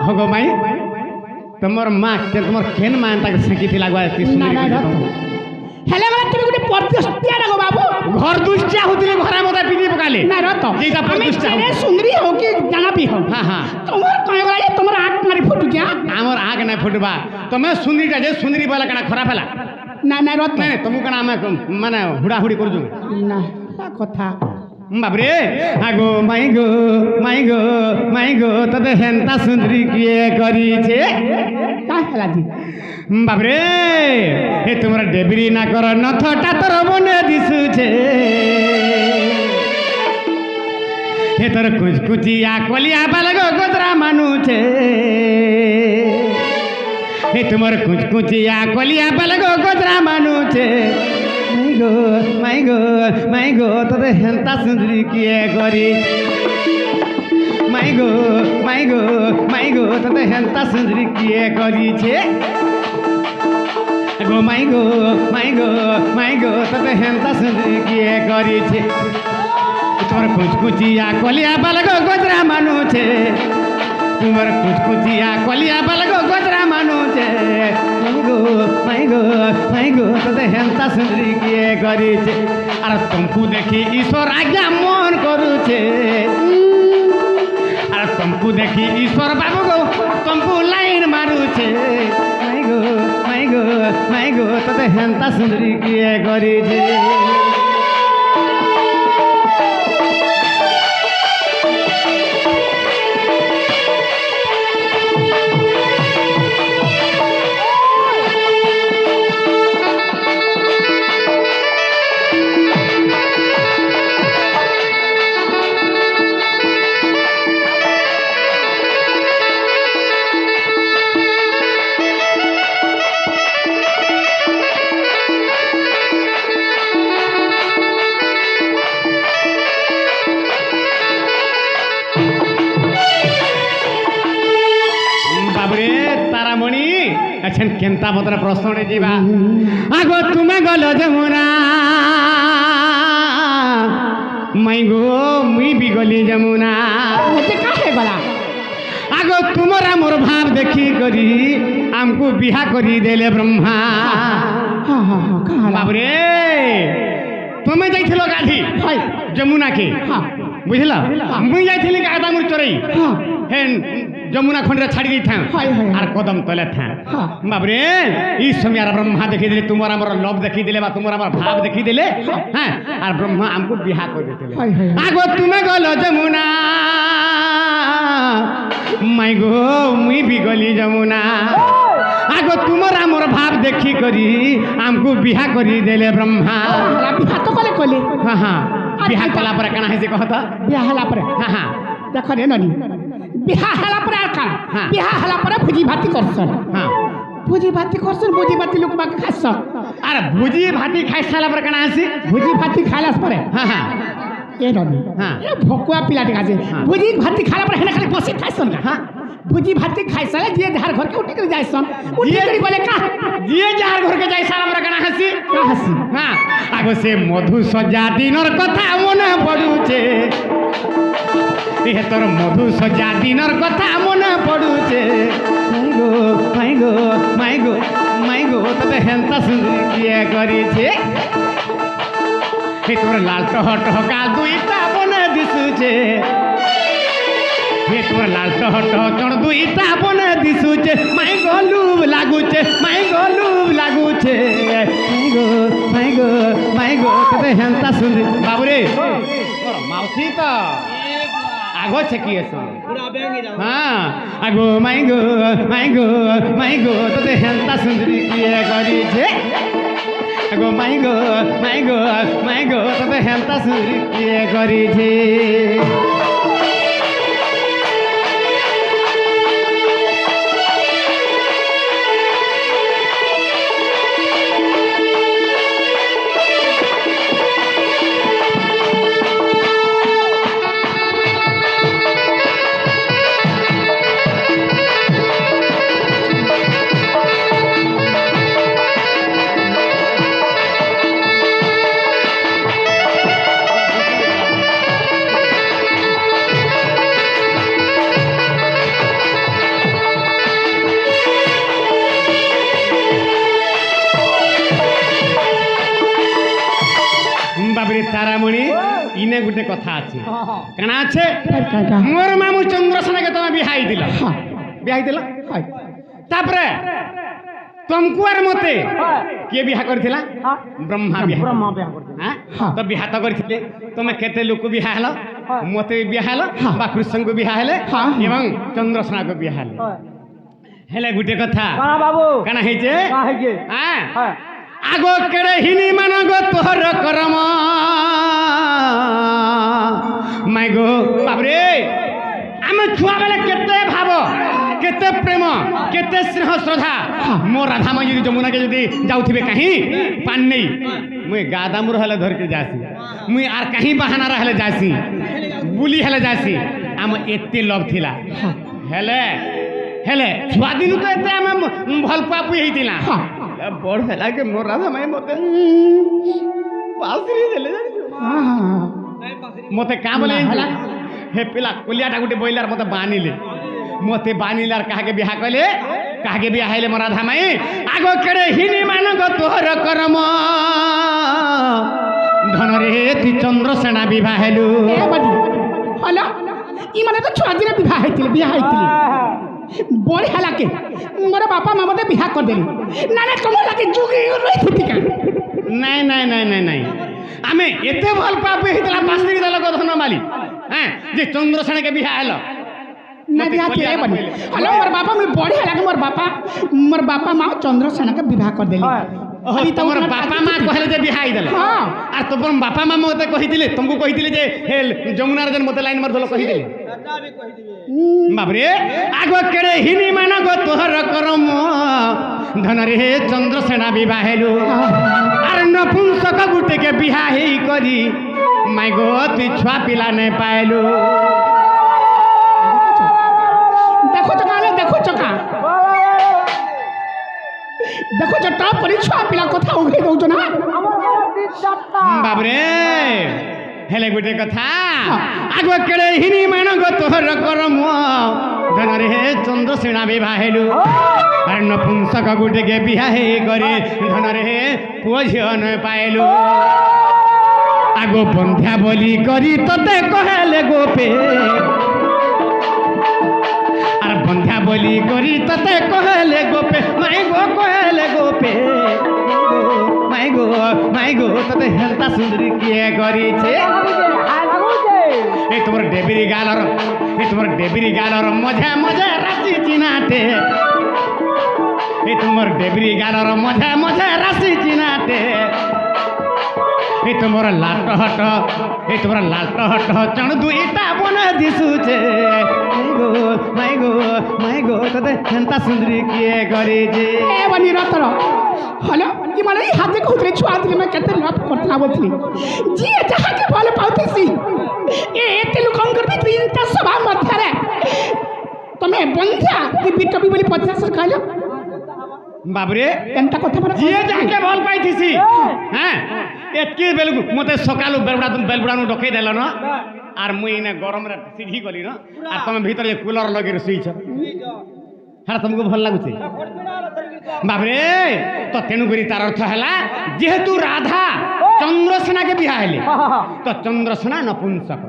হগো মাই তোমার মা তোমার কেন মা তাকে সেঁকিতে লাগবা এত ना ना সুন্দরী हेले वाला तुम गोटे प्रतिष्ठा रखो बाबू ঘর দুষ্টিয়া হতিলে ঘরে মধ্যে পিটি পকালে ना रत এইটা প্রতিষ্ঠা तेरे सुंदरी हो कि जाना भी हो হ্যাঁ হ্যাঁ तुम्हार कहे वाला तुम्हार आंख मारी फुट गया আমার আগ নাই ফুটবা তুমি সুন্দরীটা যে সুন্দরী বলা কেনা খারাপ হেলা ना ना रत নাই তুমি কেনা আমি মানে হুড়াহুড়ি করছু ना কথা বাবরে আগো মাই গো তোতে হেন্তা সুন্দরী কিয়ে করিছে का हेला जी বাবরে এ তোমরা ডেবরি না কর নথটা তোর মনে দিশুছে এ তোর কুচকুচিয়া কলিয়া বালগ গোদরা মানুছে এ তোমার কুচকুচিয়া কলিয়া বালগ গোদরা মানুছে মাই গো তোদের হেন্তা সুন্দরী কিয়ে করি মাই গো তোদের হেন্তা সুন্দরী কিয়ে করিছে গো মাই গো তোদের হেন্তা সুন্দরী কিয়ে করিছে তোমার কুচকুচিয়া কলিয়া বালগ গোদরা মানুছে তোমার কুচকুচিয়া কলিয়া বালগ গোদরা মানুছে মাই গো তোদের হেন্তা সুন্দরী কিয়ে করিছে আর তম্পু দেখি ঈশ্বর আজ্ঞা মন করুছে আর তম্পু দেখি ঈশ্বর বাবু গো তম্পু লাইন মারুছে মাই গো তোদের হেন্তা সুন্দরী কিয়ে করিছে বাবরে তারামণি আছেন কেন্তা পত্র প্রশ্নটে যা আগ তুমি গল যমুনা মাই গো মুই বি গলি যমুনা मुझे का है गला আগ তোমার মোর ভাব দেখি করি আমকু বিহা করি দেলে ব্রহ্মা हाँ हाँ हाँ का हला বাবরে তুমি যাইছিল গাধি हाय যমুনাকে हाँ বুঝলা মুই যাইছিলি কাদামুর চড়াই হ্যাঁ হেন যমুনা খন্ডে ছাড়ি দিই হাই হাই আর কদম তলে থা হ্যাঁ বাবরে এই সময় আর ব্রহ্মা দেখি দিলে তোমার আমার লভ দেখি দিলে বা তোমার আমার ভাব দেখি দিলে হ্যাঁ আর ব্রহ্মা আমকু বিহা করে দিলে হাই হাই আগো তুমি গল যমুনা মাই গো মুই বি গলি যমুনা আগো তোমার আমার ভাব দেখি করি আমকু বিহা করি দেলে ব্রহ্মা বিহা তো কলে কলে হ্যাঁ হ্যাঁ বিহা কলা পরে কানা হয়েছে কহতা বিহা হেলা পরে হ্যাঁ হ্যাঁ দেখো রে ননি বিহা হেলা পরে আর কাଣା হ্যাঁ। বিহা হেলা পরে ভুজি ভাতি করছন হ্যাঁ ভুজি ভাতি করছন ভুজি ভাতি লোক বাকে খাইছন আর ভুজি ভাতি খাই সারা পরে কানা আসি ভুজি ভাতি খাইলাস পরে হ্যাঁ হ্যাঁ এ ননি হ্যাঁ। এ ভকুয়া পিলাটি কাছে হ্যাঁ। ভুজি ভাতি খাইলা পরে হেনে খালি বসে খাইছন না হ্যাঁ ভুজি ভাতি খাইছলে যে ধার ঘরকে উঠি করে যাইছন উঠি যে- করে বলে কা যে যার ঘরকে যাই সারা পরে কানা হাসি কা হাসি হ্যাঁ আগো সে মধু সজা দিনর কথা মনে পড়ুছে এ তোর মধু সজা দিনর কথা মনে পড়ুছে মাই গো মাই গো মাই গো তবে হেন্তা সুন্দর কিয়ে করিছে এ তোর লাল টহ টহকা দুইটা বনে দিশুছে এ তোর লাল টহ টহ চড় দুইটা বনে দিশুছে মাই গো লুব লাগুছে মাই গো লুব লাগুছে মাই গো মাই গো মাই গো তবে হেন্তা সুন্দর বাবুরে তোর মাউসি তো আগো ছেকি আছে হ্যাঁ আগো মাই গো মাই গো মাই গো তোতে হেন্তা সুন্দরী কিয়ে করিছে আগো মাই গো মাই গো মাই গো তোতে হেন্তা সুন্দরী কিয়ে করিছে বাবরে তারামণি ইনে গোটে কথা আছে কেন আছে কাকা মোর মামু চন্দ্রসেনাকে তুমি বিহাই দিল হ্যাঁ বিহাই দিল হাই তারপরে তমকুয়ার মতে কিଏ বিহা କରିଥିଲା ব্রহ্মা বিহা ব্রহ্মা বিয়া করছে হ্যাঁ হ্যাঁ। তো বিহা তো କରିଥିଲେ তুমি কেতে লোক বিহা হেল মতে বিহা হেল হ্যাঁ। বা কৃষ্ণଙ୍କୁ বিহা হেলে হ্যাঁ। এবং চন্দ্রসেনাকে বিহা হেলে হেলে গোটে কথা কানা বাবু কানা ହେଇছে কা হইছে হ্যাঁ হ্যাঁ আগ কেড়ে হিনি মান গো তোহর করম মাই গো বাবরে আমি ছুয়া বেলে কেতে ভাব কেতে প্রেম কেতে স্নেহ শ্রদ্ধা মো রাধাময় যদি যমুনাকে যদি যাউথিবে কাহি পান নেই মুই গাদামুর হেলে ধরকে যাসি মুই আর কাহি বাহানারা হেলে যাসি বুলি হেলে যাসি আম এতে লভ থিলা হেলে হেলে ছুয়া দিনু তো এতে আমি ভাল পাপু হইতিলা বড় হেলা কে মোর রাধাময় মতে পাসরি দেলে জানিছো হ্যাঁ হ্যাঁ মতে কা বলে হেলা? হে পিলা কলিয়াটা গুটে বইলার মতে বানিলে মতে বানিলে আর কাহাকে বিহা কইলে কাহাকে বিহা হইলে মোর রাধাময় আগ কেড়ে হিনি মান গো তোহর করম ধনরে তুই চন্দ্রসেনা বিবাহ হেলু এ বাদি হলো ই মানে তো ছুয়া দিনে বিহা হইতিলি বড় হেলাকে মোর বাপা মা মতে বিহা করদেলি না না তোমার লাগে যুগে রইতি কেন নাই নাই নাই নাই নাই আমি এতে ভাল পাপি হইতলা পাসরি দল গো ধনমালি হ্যাঁ যে চন্দ্রসেনাকে বিহা হেল না বিহা তে এ বাদি হলো মোর বাপা মুই বড় হেলাকে মোর বাপা মা চন্দ্রসেনাকে বিবাহ করদেলি তোমার বাপা মা কহিলে যে বিহা হইদেল হ্যাঁ আর তোমার বাপা মা মতে কহিলে তোমাকে কহিলে যে হে যমুনার যেন মতে লাইন মারদল কহিলে বাবরে আগ কেড়ে হিনি মান গো তোহর করম ধনরে চন্দ্রসেনা বিবাহ হেলু আর নপুংসক গুটেকে বিহা হেই করি মাই গো তুই ছুয়া পিলা নে পাইলু দেখো চকা দেখো চকা দেখো যে টপ করে ছুয়া পিলা কথা উঠে দউছ না বাবরে হেলে গোটে কথা আগ কেড়ে হিনি মান গো তোহর করম ধনরে চন্দ্রসেনা বিবাহ হেলু আর নপুংসক গুটেকে বিহা হেই করে ধনরে পুଅ ଝିଅ ନ ପାଇଲୁ आगो बंध्या बोली करी तते कहले गोपे आर बंध्या बोली करी तते कहले गोपे माई गो कहले गोपे माई गो तते हेलता सुंदरी किए करी छे ए तुम्हार डेबिरी गालर मझे मझे राशि चिनाटे ए तुम्हार डेबिरी गालर मझे मझे राशि चिनाटे ए तुम्हार लाट हट चण दुईटा बना दिसुचे माई गो तते हेंता सुंदरी किए करी छे ए बनी रतर हलो ये माने हाथ को उतरे छुआ दिले मैं केते लाभ करता बोलती जी जहां के भले पाउतीसी ए एते लोकंकर भी तीनटा सभा मध्य रे तमे बंध्या कि बिटबी बोली 50 कहलो बाबरे एंता कथा पर जी जहां के भल पाइथिसी हां एतके बेलगु मते सकालु बेलबुडानु डकै देलो न आर मुई ने गरम रे सीधी गली न आ तमे भीतर जे कूलर लगे रसई छ हां तुमको भल लागुछे बाबरे तो तेणु करी तार अर्थ है जेहेतु राधा चंद्रसेना के बिहा हेले तो चंद्रसेना नपुंसक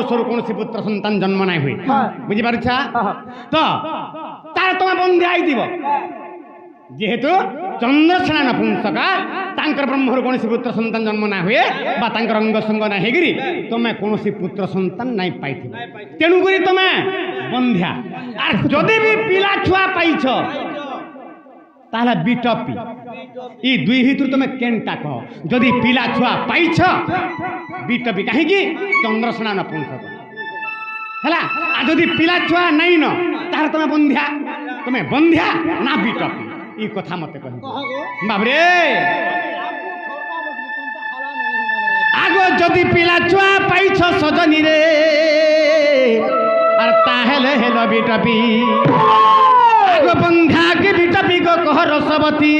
स्वरूप कौन पुत्र संतान जन्म ना हुए बुझी पारुछा तो तार तुम बंध्या जेहेतु चंद्रसेना नपुंसक तांकर ब्रह्मर कौन पुत्र संतान जन्म ना हुए बा तांकर अंग संग ना हेगिरी तुमे कौन पुत्र संतान नहीं पाई तेणु करी तुमे बंध्या आर जदि भी पिला छुआ पाइछ ताहला बिटपी ई दुई भितर तुम केनटा कह जदि पिला छुआ पाइछ बिटपी कहीं चंद्रसेना नपुंसक है आ जदि पिला छुआ नहीं न तार तुम बंध्या ना बिटपी ई कथा मत कह बाबरे आगो जदि पिला छुआ पाइछ सजनी रे आर ताहेले हेलो बिटपी बंध्या के बिटपी को कह रसवती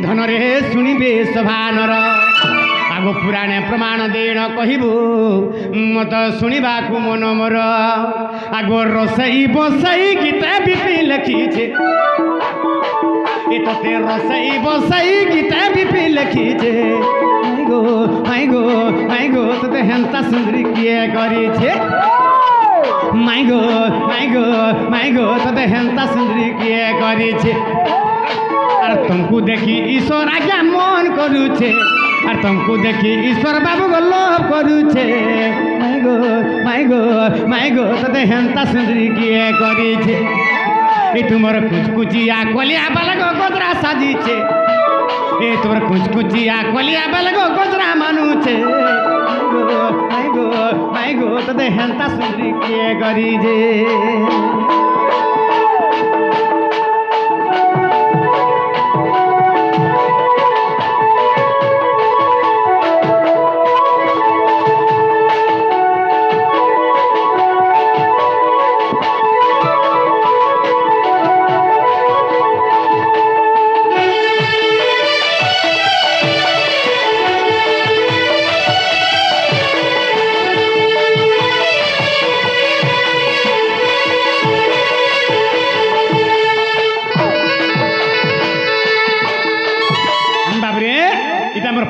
धन रे शुणवे सभानर आगो पुराणे प्रमाण देण कहबू मत शुणा को मन मोर आगो रसई बसई गीता बिपी लिखीछे ते रसई बसई गीता बिपी लिखीछे माई गो ते हेंता सुंदरी किए करीछे माई गो तते हेंता सुंदरी किए करीछे आर तुमको देखी ईश्वर आज्ञा मन करूछे आर तुमको देखी ईश्वर बाबू को लोभ करूछे माई गो तते हेंता सुंदरी किए करीछे ए तुमर कुचकुचिया कलिया बालगो गोदरा साजीछे ए तुमर कुचकुचिया कलिया बालगो गोदरा मानुछे माई गो तते हेंता सुंदरी किए करीछे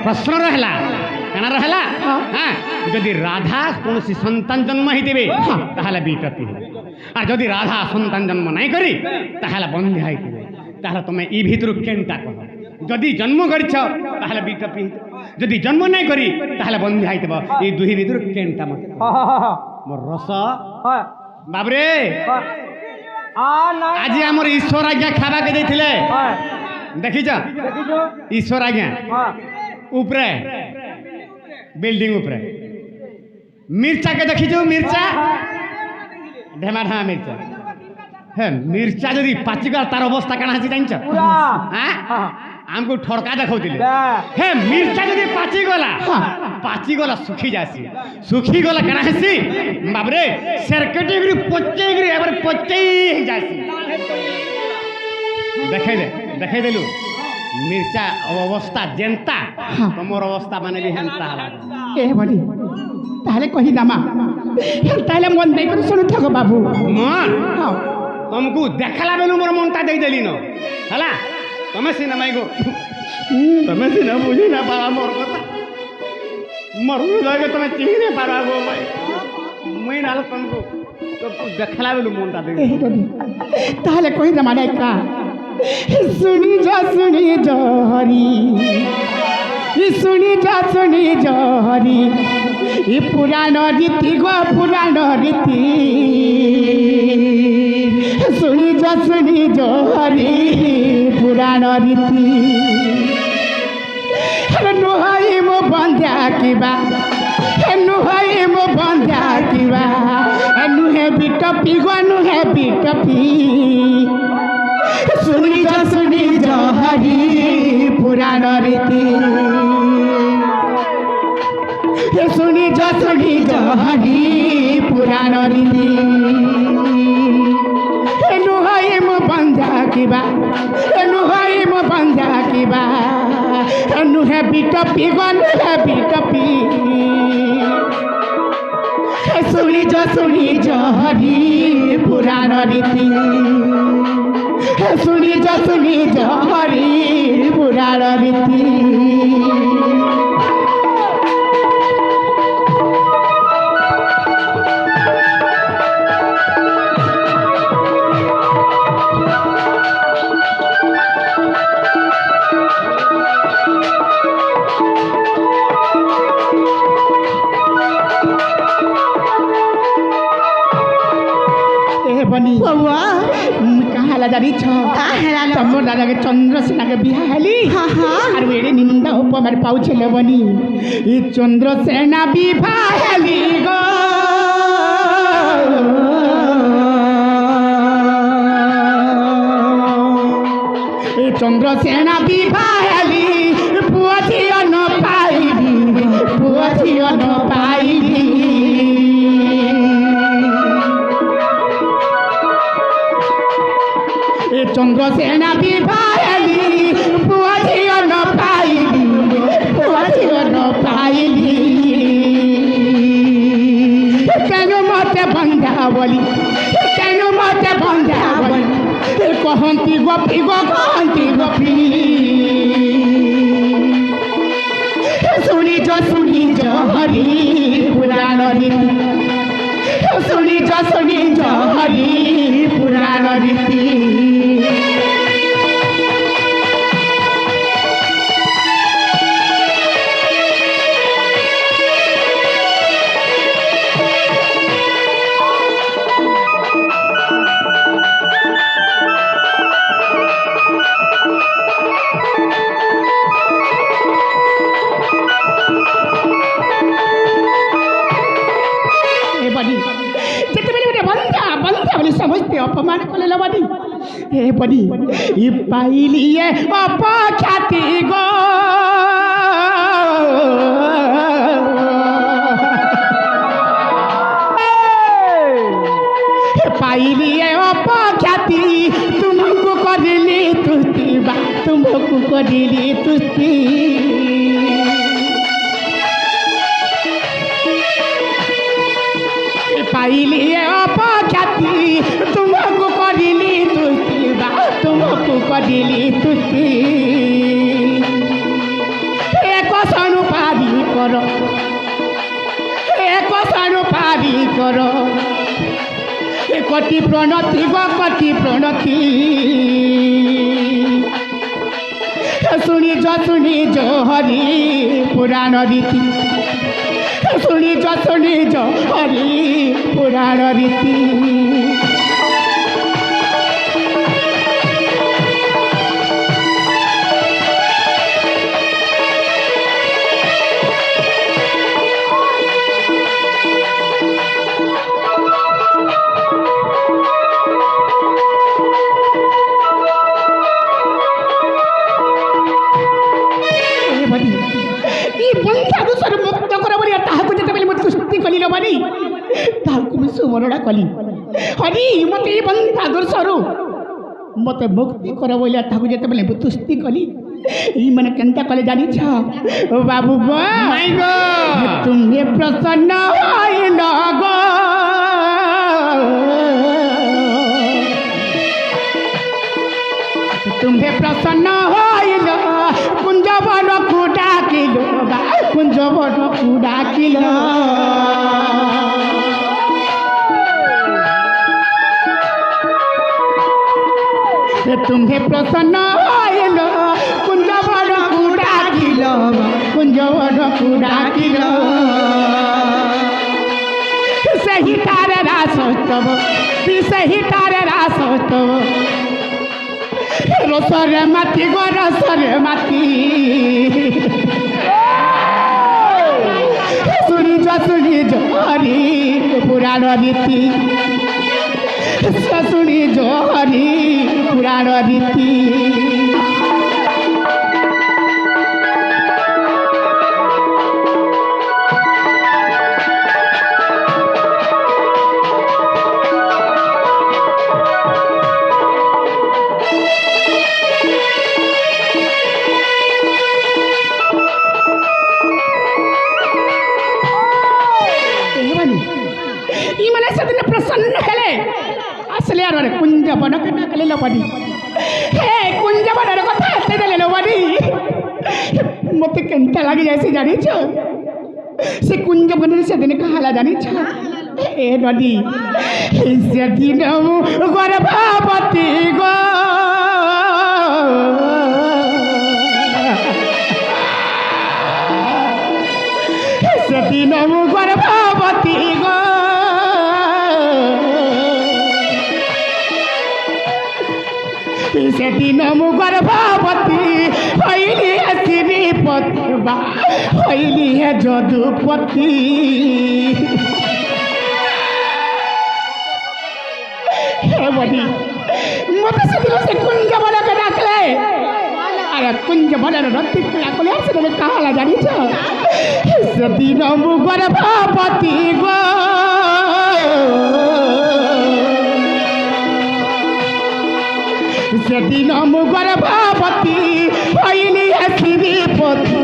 प्रश्न रहला कना रहला हाँ जदि राधा कौन संतान जन्म होते ताहले बिटपी आ जदि राधा संतान जन्म नहीं करी ताहले बंध्या होते ताहले तुम ई भितर केनटा कह जदि जन्म करिछ ताहले बिटपी जदि जन्म नहीं करी ताहले बंध्या होते ई दुही भितर केनटा मत मोर रस बाबरे आज आमर ईश्वर आज्ञा खावा के देथिले देखिछ ईश्वर आज्ञा उपरे बिल्डिंग उपरे मिर्चा के देखी जो मिर्चा ढेमा ढेमा मिर्चा है मिर्चा जदि पाचिगला तार अवस्था काना है जानछ हमको ठड़का देखौतिले हे मिर्चा जदि पाचिगला सुखी जासी काना हेसी बाबरे सरकटेगरी पच्चेगरी एबार पच्चेई जासी देखे देलु मिर्चा अवस्था जेनता तुमर अवस्था माने भी हेनता ए बड़ी ताहले कही दामा ताहले मन दे कर सुनु थको बाबू मन तुमको देखला बेलु मोर मनता दे देली न हला तमे सिना माई गो तमे सिना बुझी ना बाबा मोर कथा मोर हृदय तुम चिन्ह नहीं पार गो भाई मुई नाल तुमको तो देखला बेलु मुंडा दे ए डनी ताहले कोई जमाना का सुनी जा हरी ई सुनी जा हरी ई पुराण रीति गो पुराण रीति सुनी जा हरी पुराण रीति नुहाई मो बंध्या किबा नुहाई मो बंध्या किबा नुहे बिटपी गो नुहे बिटपी सुनी जा हरी पुराण रीति सुनी जा हरी पुराण रीति नुहाई मो बंध्या किबा नुहाई मो बंध्या किबा नुहे बिटपी गो नुहे बिटपी सुनी जा हरी पुराण रीति सुनी जा हरी पुराण रीति बनी बउआ कहाँ ला जानी छ हेला लो? तमोर दादा के चंद्रसेना के बिहा हेली हाँ, हाँ। और वेरे निंदा उप मारे पाउछे ले बनी ई चंद्रसेना बिहा हेली गो ई चंद्रसेना बिहा हेली पुअथियो न पाइली पुअथियो न पाइली चंद्रसेना विभाली पुअथियो न पाइली पुअथियो न पाइली केनु मते बंधा बोली केनु मते बंधा बोली कहंती गोपी गो कहंती गोपी सुनी जो हरी पुराण रीति सुनी जो हरी पुराण रीति समझते अपमान कले लबानी हे बनी ई पाइलिए अपख्याति गो पाइलिए अपख्याति तुमको करली तुस्ती बा तुमको करली तुस्ती पाइलिए अपख्याति तुमको करली तुस्ती बा तुमको करली तुस्ती एक सनुपारी करो कति प्रणति गो कति प्रणति सुनी जो हरी पुराण रीति सुनी जो हरी पुराण रीति मुक्त कर सुमरणा कली हरी मत बंधा दोषरू मत मुक्ति कर बोलिया ताकू जेते बेले तुस्ती कली ई मन केनता कले जानी छ ओ बाबू गो माय गो तुम्हे प्रसन्न होइल गो तुम्हे प्रसन्न होइल कुंजवन को डाकिलो कुंजवन ডাকিল तुम्हे प्रसन्न हईल कुंज बड़ डाकिल कुंज बड़ डाकिल सही तारे रासोत्सव सही तारे रासोत्सव रसरे माती गो रसरे माती सुनिज सुनिज हरि पुराण रीति शुनिज हरि पुराण रीति प्रसन्न हेले असले यार कुंज बन के डाकले लोबानी हे कुंज बनर कथा एते देले लोबानी मते केनता लागी जायसे जानी छ से कुंज बनर से दिन कहाला जानी छ ए नदी से दिन गर्भवती गो से दिन गर्भवती गो सेदिन मु गर्भवती हईली श्रीपति बा हईली है जदुपति हे बड़ी मते सेदिन से कुंज बन के डाकले अरे कुंज बन रत्ती डाकले से कहाला जानी छ सेदिन मु गर्भवती गो सेदिन मु गर्भवती हईली श्रीपति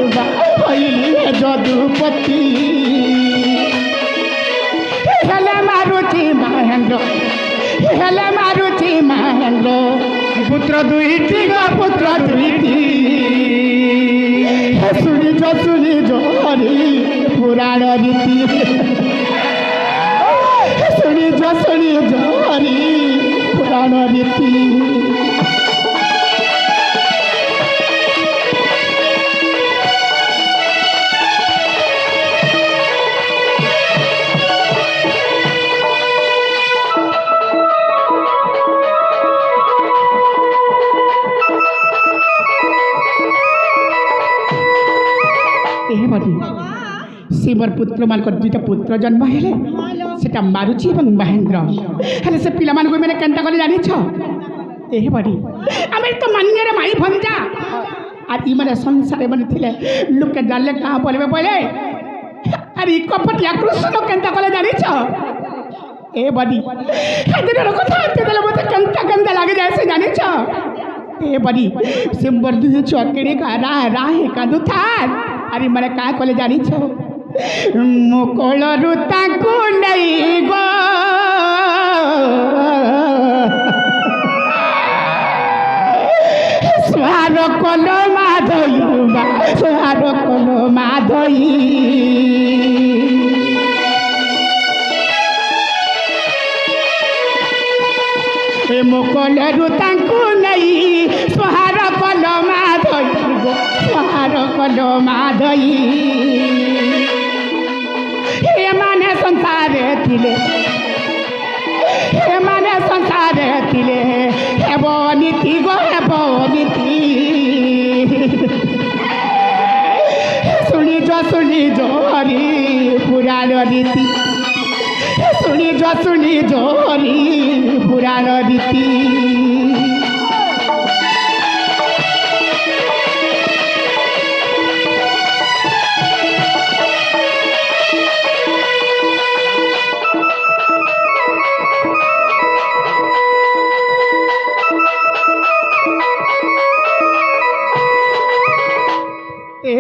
हईली जदुपति हेले मारुति महेंद्र हेले मारुति महेंद्र पुत्र दुईटी गो पुत्र दुईटी सुनिज सुनिज हरि पुराण रीति सुनिज सुनिज हरि पुराण रीति शिवर पुत्र मान दुईटा पुत्र जन्म हेले सेटा मारुचि एवं महेंद्र हेले से पिला मान को मैंने केनता करे जानी छ ए बड़ी आमे तो मान्यरे माई भंजा आ ई माने संसार माने थिले लोक के जानले कहां बोलबे बोले अरे कपटिया कृष्ण केनता करे जानी छ ए बड़ी हेदे रो कथा आते देले मते केनता केनता लागे जाय से जानी छ ए बड़ी सिंबर दुई चकेड़ी का राहे का दुथार अरे माने का कोले जानी छ मुकलरु ताकू नहीं गो स्वार कल माधई स्वार कल माधई मुकलरु ताकू नहीं स्वार कल माधई स्वार कल माधई माने संसारे थिले माने संसारे थिले हेब नीति गो हेब नीति सुनिज सुनिज हरि पुराण रीति सुनिज सुनिज हरि पुराण रीति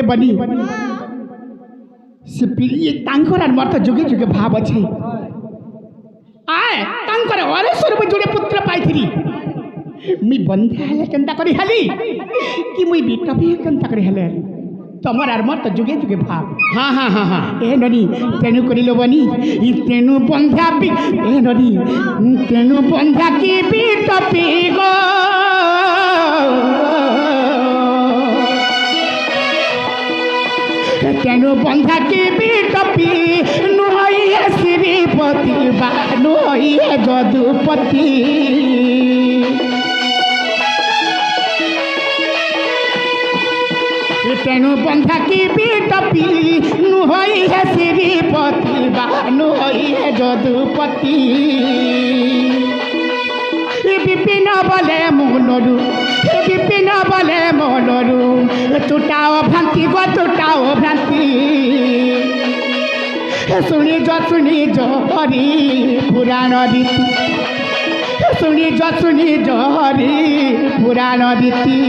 बनी से ये तांकर मर्थ जुगे जुगे भाव अच्छे आए तांकर अरे स्वरूप जोड़े पुत्र पाई मी बंधे हेले केनता करी हेली कि मुई बेटा भी केनता करी हेले তোমার আর মোর তো যুগে যুগে ভাব হ্যাঁ হ্যাঁ হ্যাঁ হ্যাঁ এ নদী তেণু করিল বনি ই তেণু বন্ধা বি এ নদী তেণু বন্ধা কি বি টপি গো তেণু বন্ধা কি বি টপি নুহইয়ে শ্রীপতি বা নুহইয়ে যদুপতি তেণু বন্ধা কি বি টপি নুহইয়ে শ্রীপতি বা নুহইয়ে যদুপতি বিপিন বলে মনরু বিপিন বলে মনরু টুটাও ভ্রান্তি গো টুটাও ভ্রান্তি শুনি জহরি পুরাণ রীতি শুনি জহরি পুরাণ রীতি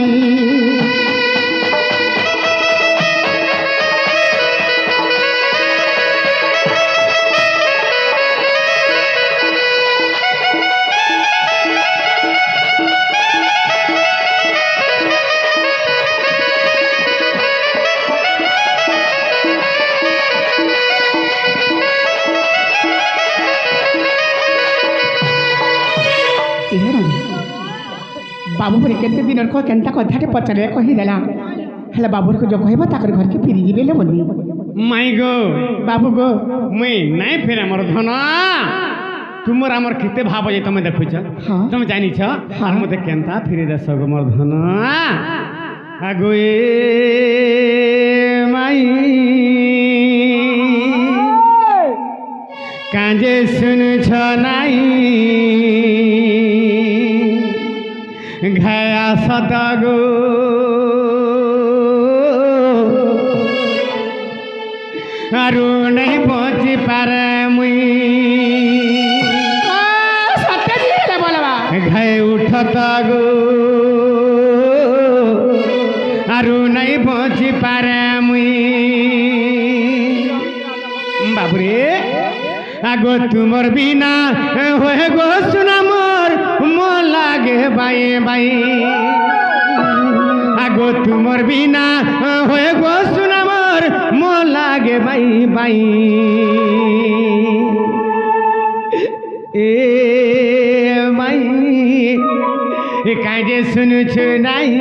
बाबू केते दिन को केनता कथाटे पचारे कहीदेला हेला बाबू को जो कहबो ताकर घर के फिरी जिबे ले बोली माई गो बाबू गो मुई नाई फेर हमर धन तुमर हमर केते भाव जे तुम देखुछ हाँ। तुम जानी छ हाँ। मते केनता फिरे देस गो मोर धन आगो ए माई काजे सुन छ नाई घया सतगो आरु नहीं पहुँची पारे मुई सत्य जी बोलबा घय उठत गो आरु नहीं पहुँची पारे मुई बाबुरे आगो तुमर बिना होए गो सुना मोर मोर लागे बाई बाई आगो तुमर बिना होए गो सुना मोर मोर लागे बाई बाई ए माई काजे सुनु छु नाई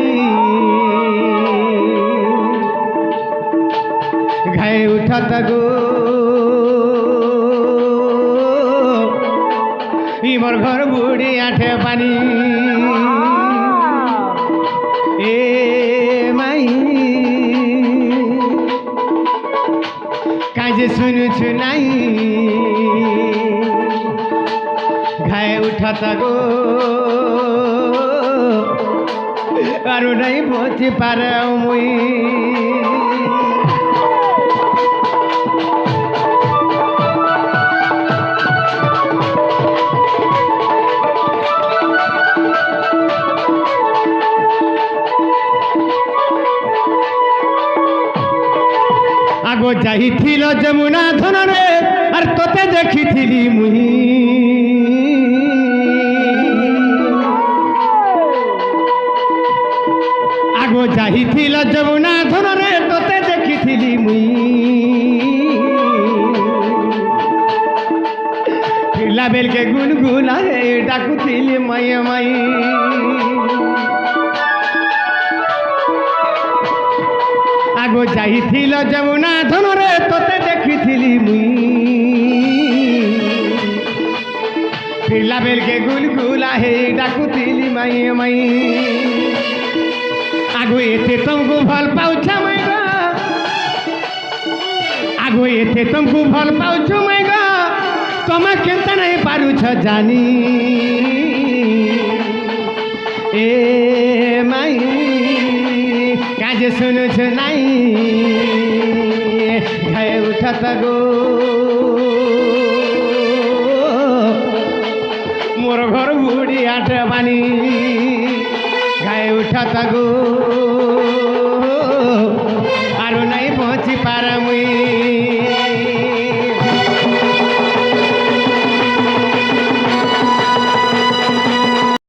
घाय उठत गो मोर घर बुढ़ी आठे पानी ए माई काजे सुनु छु नाई घाय उठत गो आरु नहीं पहुँची पारे मुई आगो जाइथिल जमुना धनरे आर तोते देखिथिली मुई आगो जाइथिल जमुना धनरे तोते देखिथिली मुई फिरला बेल के गुनगुना हे डाकुथिली मई मई आगो जाइथिल जमुना धनरे तोते देखिथिली मुई फिरला बेल के गुलगुला हे डाकुथिली माई माई आगो एते तुमको भल पाउछ मैं गा आगो एते तुमको भल पाउछ मैं गा तमे केनता नहीं पारुछ जानी ए माई काजे सुनु छु नाई घाय उठत गो मोर घर बुढ़ी आठ बानी घाय उठत गो